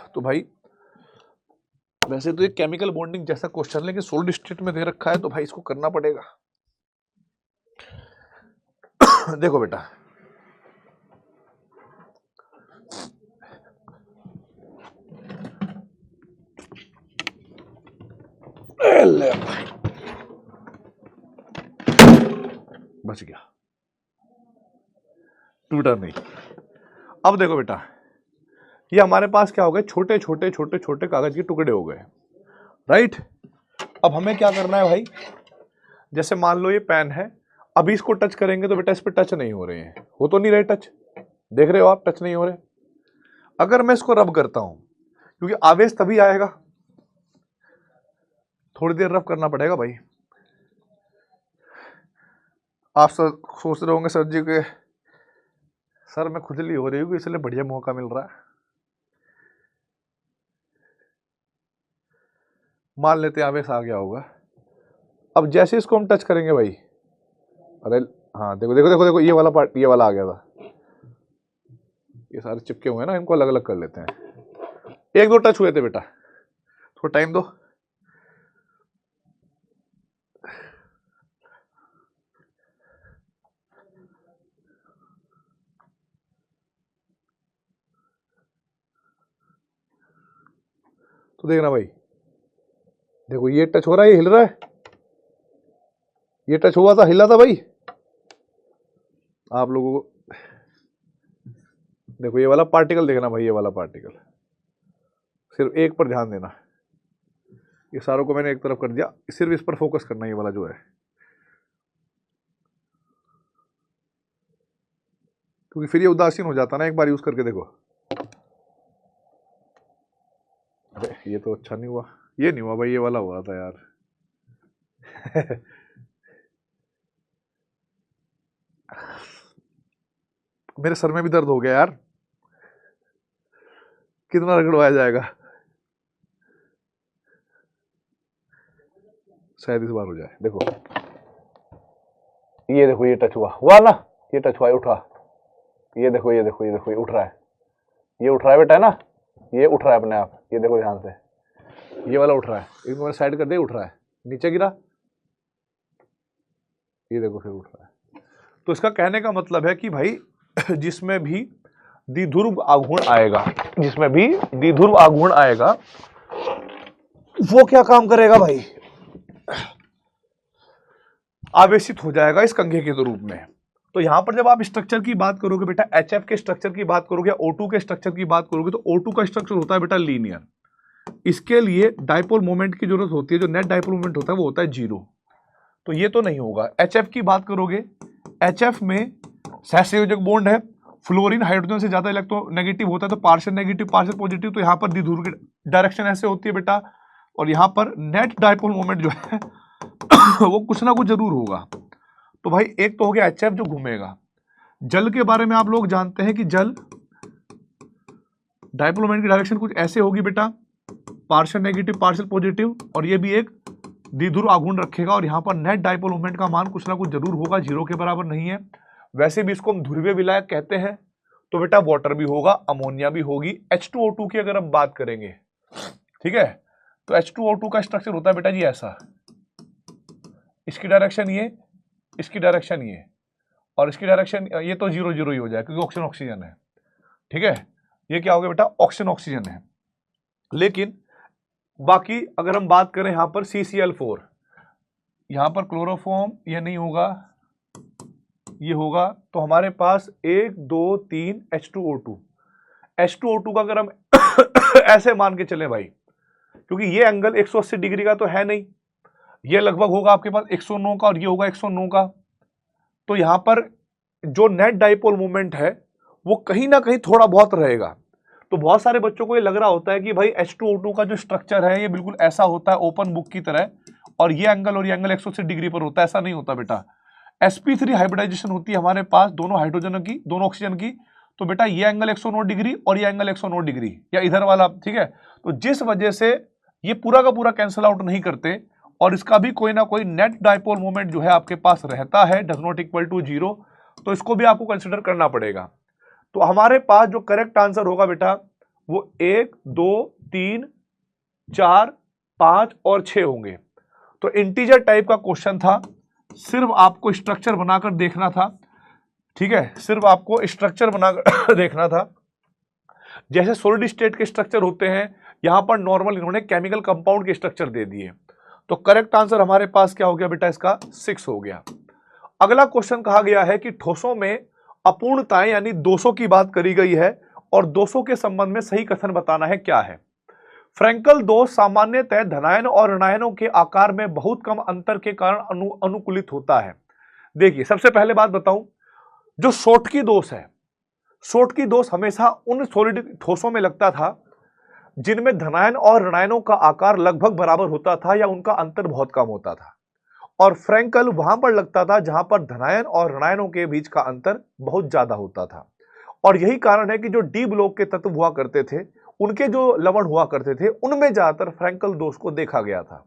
तो भाई वैसे तो ये केमिकल बॉन्डिंग जैसा क्वेश्चन लेकिन सॉलिड स्टेट में दे रखा है तो भाई इसको करना पड़ेगा। देखो बेटा बच गया, टूटा नहीं। अब देखो बेटा, ये हमारे पास क्या हो गए, छोटे छोटे छोटे छोटे कागज के टुकड़े हो गए, राइट। अब हमें क्या करना है भाई, जैसे मान लो ये पेन है, अभी इसको टच करेंगे तो बेटा इस पे टच नहीं हो रहे हैं, हो तो नहीं रहे टच, देख रहे हो आप, टच नहीं हो रहे। अगर मैं इसको रब करता हूं, क्योंकि आवेश तभी आएगा, थोड़ी देर रब करना पड़ेगा भाई। आप सोच रहे होंगे सर जी के सर में खुजली हो रही होगी इसलिए बढ़िया मौका मिल रहा है। मान लेते हैं आवेश आ गया होगा। अब जैसे इसको हम टच करेंगे भाई, अरे हाँ देखो देखो देखो देखो, ये वाला पार्ट, ये वाला आ गया था, ये सारे चिपके हुए हैं ना, इनको अलग अलग कर लेते हैं। एक दो टच हुए थे बेटा, थोड़ा टाइम दो। तो देखना भाई, देखो ये टच हो रहा है, ये हिल रहा है, ये टच हुआ था, हिला था भाई। आप लोगों को देखो ये वाला पार्टिकल देखना भाई, ये वाला पार्टिकल, सिर्फ एक पर ध्यान देना, ये सारों को मैंने एक तरफ कर दिया, सिर्फ इस पर फोकस करना, ये वाला जो है, क्योंकि फिर ये उदासीन हो जाता ना, एक बार यूज करके देखो। अरे ये तो अच्छा नहीं हुआ, ये नहीं हुआ भाई, ये वाला हुआ था यार। मेरे सर में भी दर्द हो गया यार, कितना रगड़वाया जाएगा, शायद इस बार हो जाए। देखो ये देखो, ये टच हुआ ना, ये टच हुआ, उठा, ये देखो ये देखो ये देखो, ये उठ रहा है, ये उठ रहा है बेटा, है ना, ये उठ रहा है अपने आप, ये देखो ध्यान से, ये वाला उठ रहा है, एक बार साइड कर दे, उठ रहा है, नीचे गिरा, ये देखो फिर उठ रहा है। तो इसका कहने का मतलब है कि भाई जिसमें भी द्विध्रुव आघूर्ण आएगा, जिसमें भी द्विध्रुव आघूर्ण आएगा, वो क्या काम करेगा भाई, आवेशित हो जाएगा इस कंघे के रूप में। तो यहां पर जब आप स्ट्रक्चर की बात करोगे बेटा, HF के स्ट्रक्चर की बात करोगे, O2 के स्ट्रक्चर की बात करोगे, तो O2 का स्ट्रक्चर होता है बेटा लीनियर। इसके लिए डाइपोल मोमेंट की जरूरत होती है, जो नेट डाइपोल मोमेंट होता है वो होता है 0। तो ये तो नहीं होगा। HF की बात करोगे, HF में सहसंयोजक बॉन्ड है, फ्लोरीन हाइड्रोजन से ज्यादा इलेक्ट्रोनेगेटिव होता है, तो पार्शियल नेगेटिव पार्शियल पॉजिटिव, तो यहाँ पर द्विध्रुव की डायरेक्शन ऐसे होती है बेटा, और यहाँ पर नेट डाइपोल मोमेंट जो है वो कुछ ना कुछ जरूर होगा। तो भाई एक तो हो गया HF जो घूमेगा। जल के बारे में आप लोग जानते हैं कि जल डाइपोल मोमेंट की डायरेक्शन कुछ ऐसे होगी बेटा, पार्शियल नेगेटिव पार्शियल पॉजिटिव, और ये भी एक द्विध्रुव आघूर्ण रखेगा, और यहाँ पर नेट डाइपोल मोमेंट का मान कुछ ना कुछ जरूर होगा, 0 के बराबर नहीं है। वैसे भी इसको हम ध्रुवीय विलायक कहते हैं। तो बेटा वाटर भी होगा, अमोनिया भी होगी। H2O2 की अगर हम बात करेंगे, ठीक है, तो H2O2 का स्ट्रक्चर होता है बेटा जी ऐसा, इसकी डायरेक्शन ये, इसकी डायरेक्शन ये, और इसकी डायरेक्शन ये, तो 0 0 ही हो जाए क्योंकि ऑक्सीजन ऑक्सीजन है, ठीक है। ये क्या हो गया बेटा, ऑक्सीजन ऑक्सीजन है। लेकिन बाकी अगर हम बात करें यहां पर CCl4, यहां पर क्लोरोफॉर्म ये नहीं होगा, ये होगा, तो हमारे पास 1 2 3 H2O2। H2O2 का अगर हम ऐसे मान के चले भाई, क्योंकि ये एंगल 180 डिग्री का तो है नहीं, ये लगभग होगा आपके पास 109 का, और ये होगा 109 का। तो यहां पर जो नेट डाइपोल मोमेंट है वो कहीं ना कहीं थोड़ा बहुत रहेगा। तो बहुत सारे बच्चों को ये लग रहा होता है कि भाई H2O2 का जो स्ट्रक्चर है ये बिल्कुल ऐसा होता है ओपन बुक की तरह, और ये एंगल 180 डिग्री पर होता है। ऐसा नहीं होता बेटा। sp3 हाइब्रिडाइजेशन होती है हमारे पास दोनों हाइड्रोजन की, दोनों ऑक्सीजन की। तो बेटा ये एंगल 109 डिग्री और ये एंगल 109 डिग्री, या इधर वाला, ठीक है। तो जिस वजह से ये पूरा का पूरा कैंसिल आउट नहीं करते, और इसका भी कोई ना कोई नेट डाइपोल मोमेंट जो है आपके पास रहता है, डज नॉट इक्वल टू 0। तो इसको भी आपको कंसिडर करना पड़ेगा। तो हमारे पास जो करेक्ट आंसर होगा बेटा वो 1 2 3 4 5 और 6 होंगे। तो इंटीजर टाइप का क्वेश्चन था, सिर्फ आपको स्ट्रक्चर बनाकर देखना था, ठीक है, सिर्फ आपको स्ट्रक्चर बनाकर देखना था। जैसे सॉलिड स्टेट के स्ट्रक्चर होते हैं, यहां पर नॉर्मल इन्होंने केमिकल कंपाउंड के स्ट्रक्चर दे दिए। तो करेक्ट आंसर हमारे पास क्या हो गया बेटा, इसका 6 हो गया। अगला क्वेश्चन कहा गया है कि ठोसों में अपूर्णताएं यानी दोषों की बात करी गई है और दोषों के संबंध में सही कथन बताना है क्या है। फ्रैंकल दोष सामान्यतः धनायन और ऋणायनों के आकार में बहुत कम अंतर के कारण अनुकूलित होता है। देखिए, सबसे पहले बात बताऊं, जो शोटकी दोष है, शोटकी दोष हमेशा उन सॉलिड ठोसों में लगता था जिनमें धनायन और ऋणायनों का आकार लगभग बराबर होता था या उनका अंतर बहुत कम होता था, और फ्रैंकल वहां पर लगता था जहां पर धनायन और ऋणायनों के बीच का अंतर बहुत ज्यादा होता था। और यही कारण है कि जो डी ब्लॉक के तत्व हुआ करते थे, उनके जो लवण हुआ करते थे, उनमें ज्यादातर फ्रैंकल दोष को देखा गया था।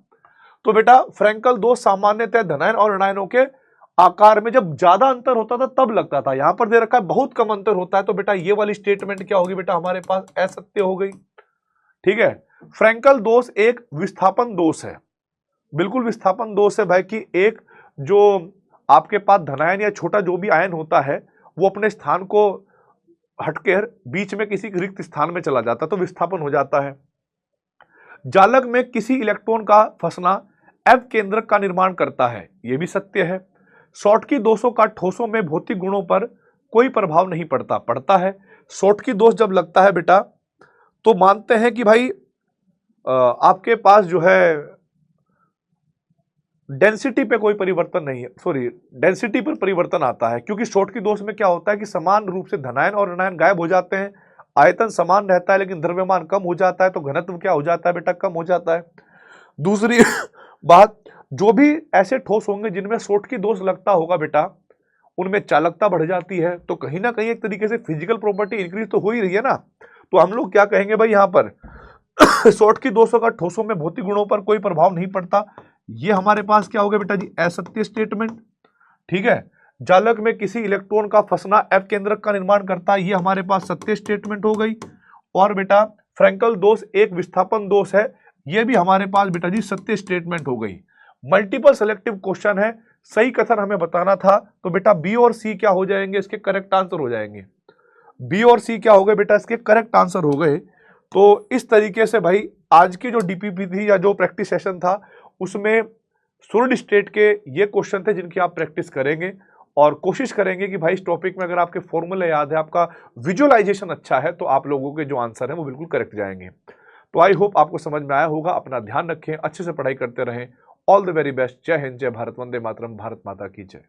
तो बेटा, फ्रैंकल दोष सामान्यतः धनायन और ऋणायनों के आकार में जब ज्यादा अंतर होता था तब लगता था। यहां पर दे रखा है बहुत कम अंतर होता है, तो बेटा ये वाली स्टेटमेंट क्या होगी बेटा, हमारे पास असत्य हो गई। ठीक है, फ्रैंकल दोष एक विस्थापन दोष है, बिल्कुल विस्थापन दोष है भाई, कि एक जो आपके पास धनायन या छोटा जो भी आयन होता है वो अपने स्थान को हटकर बीच में किसी रिक्त स्थान में चला जाता है, तो विस्थापन हो जाता है। जालक में किसी इलेक्ट्रॉन का फंसना एफ केंद्रक का निर्माण करता है, यह भी सत्य है। शॉटकी दोषों का ठोसों में भौतिक गुणों पर कोई प्रभाव नहीं पड़ता है। शॉटकी दोष जब लगता है बेटा, तो मानते हैं कि भाई आपके पास जो है डेंसिटी पे कोई परिवर्तन नहीं है, सॉरी, डेंसिटी पर परिवर्तन आता है, क्योंकि शॉटकी दोष में क्या होता है कि समान रूप से धनायन और ऋणायन गायब हो जाते हैं, आयतन समान रहता है लेकिन द्रव्यमान कम हो जाता है, तो घनत्व क्या हो जाता है बेटा, कम हो जाता है। दूसरी बात, जो भी ऐसे ठोस होंगे जिनमें शॉटकी दोष लगता होगा बेटा, उनमें चालकता बढ़ जाती है, तो कहीं ना कहीं एक तरीके से फिजिकल प्रॉपर्टी इंक्रीज तो हो ही रही है ना। तो हम लोग क्या कहेंगे भाई, यहां पर शॉटकी दोषों का ठोसों में भौतिक गुणों पर कोई प्रभाव नहीं पड़ता, ये हमारे पास क्या हो गया बेटा जी, असत्य स्टेटमेंट। ठीक है, जालक में किसी इलेक्ट्रॉन का फंसना एफ केंद्रक का निर्माण करता है, ये हमारे पास सत्य स्टेटमेंट हो गई। और बेटा फ्रैंकल दोष एक विस्थापन दोष है, ये भी हमारे पास बेटा जी सत्य स्टेटमेंट हो गई। मल्टीपल सेलेक्टिव क्वेश्चन है, सही कथन हमें बताना था, तो बेटा बी और सी क्या हो जाएंगे, इसके करेक्ट आंसर हो जाएंगे। बी और सी क्या हो गए बेटा, इसके करेक्ट आंसर हो गए। तो इस तरीके से भाई आज की जो डीपीपी थी या जो प्रैक्टिस सेशन था, उसमें सॉलिड स्टेट के ये क्वेश्चन थे जिनकी आप प्रैक्टिस करेंगे, और कोशिश करेंगे कि भाई इस टॉपिक में अगर आपके फॉर्मूले याद है, आपका विजुअलाइजेशन अच्छा है, तो आप लोगों के जो आंसर है वो बिल्कुल करेक्ट जाएंगे। तो आई होप आपको समझ में आया होगा। अपना ध्यान रखें, अच्छे से पढ़ाई करते रहें। All the very best. जय हिंद, जय भारत, वंदे मातरम, भारत माता की जय।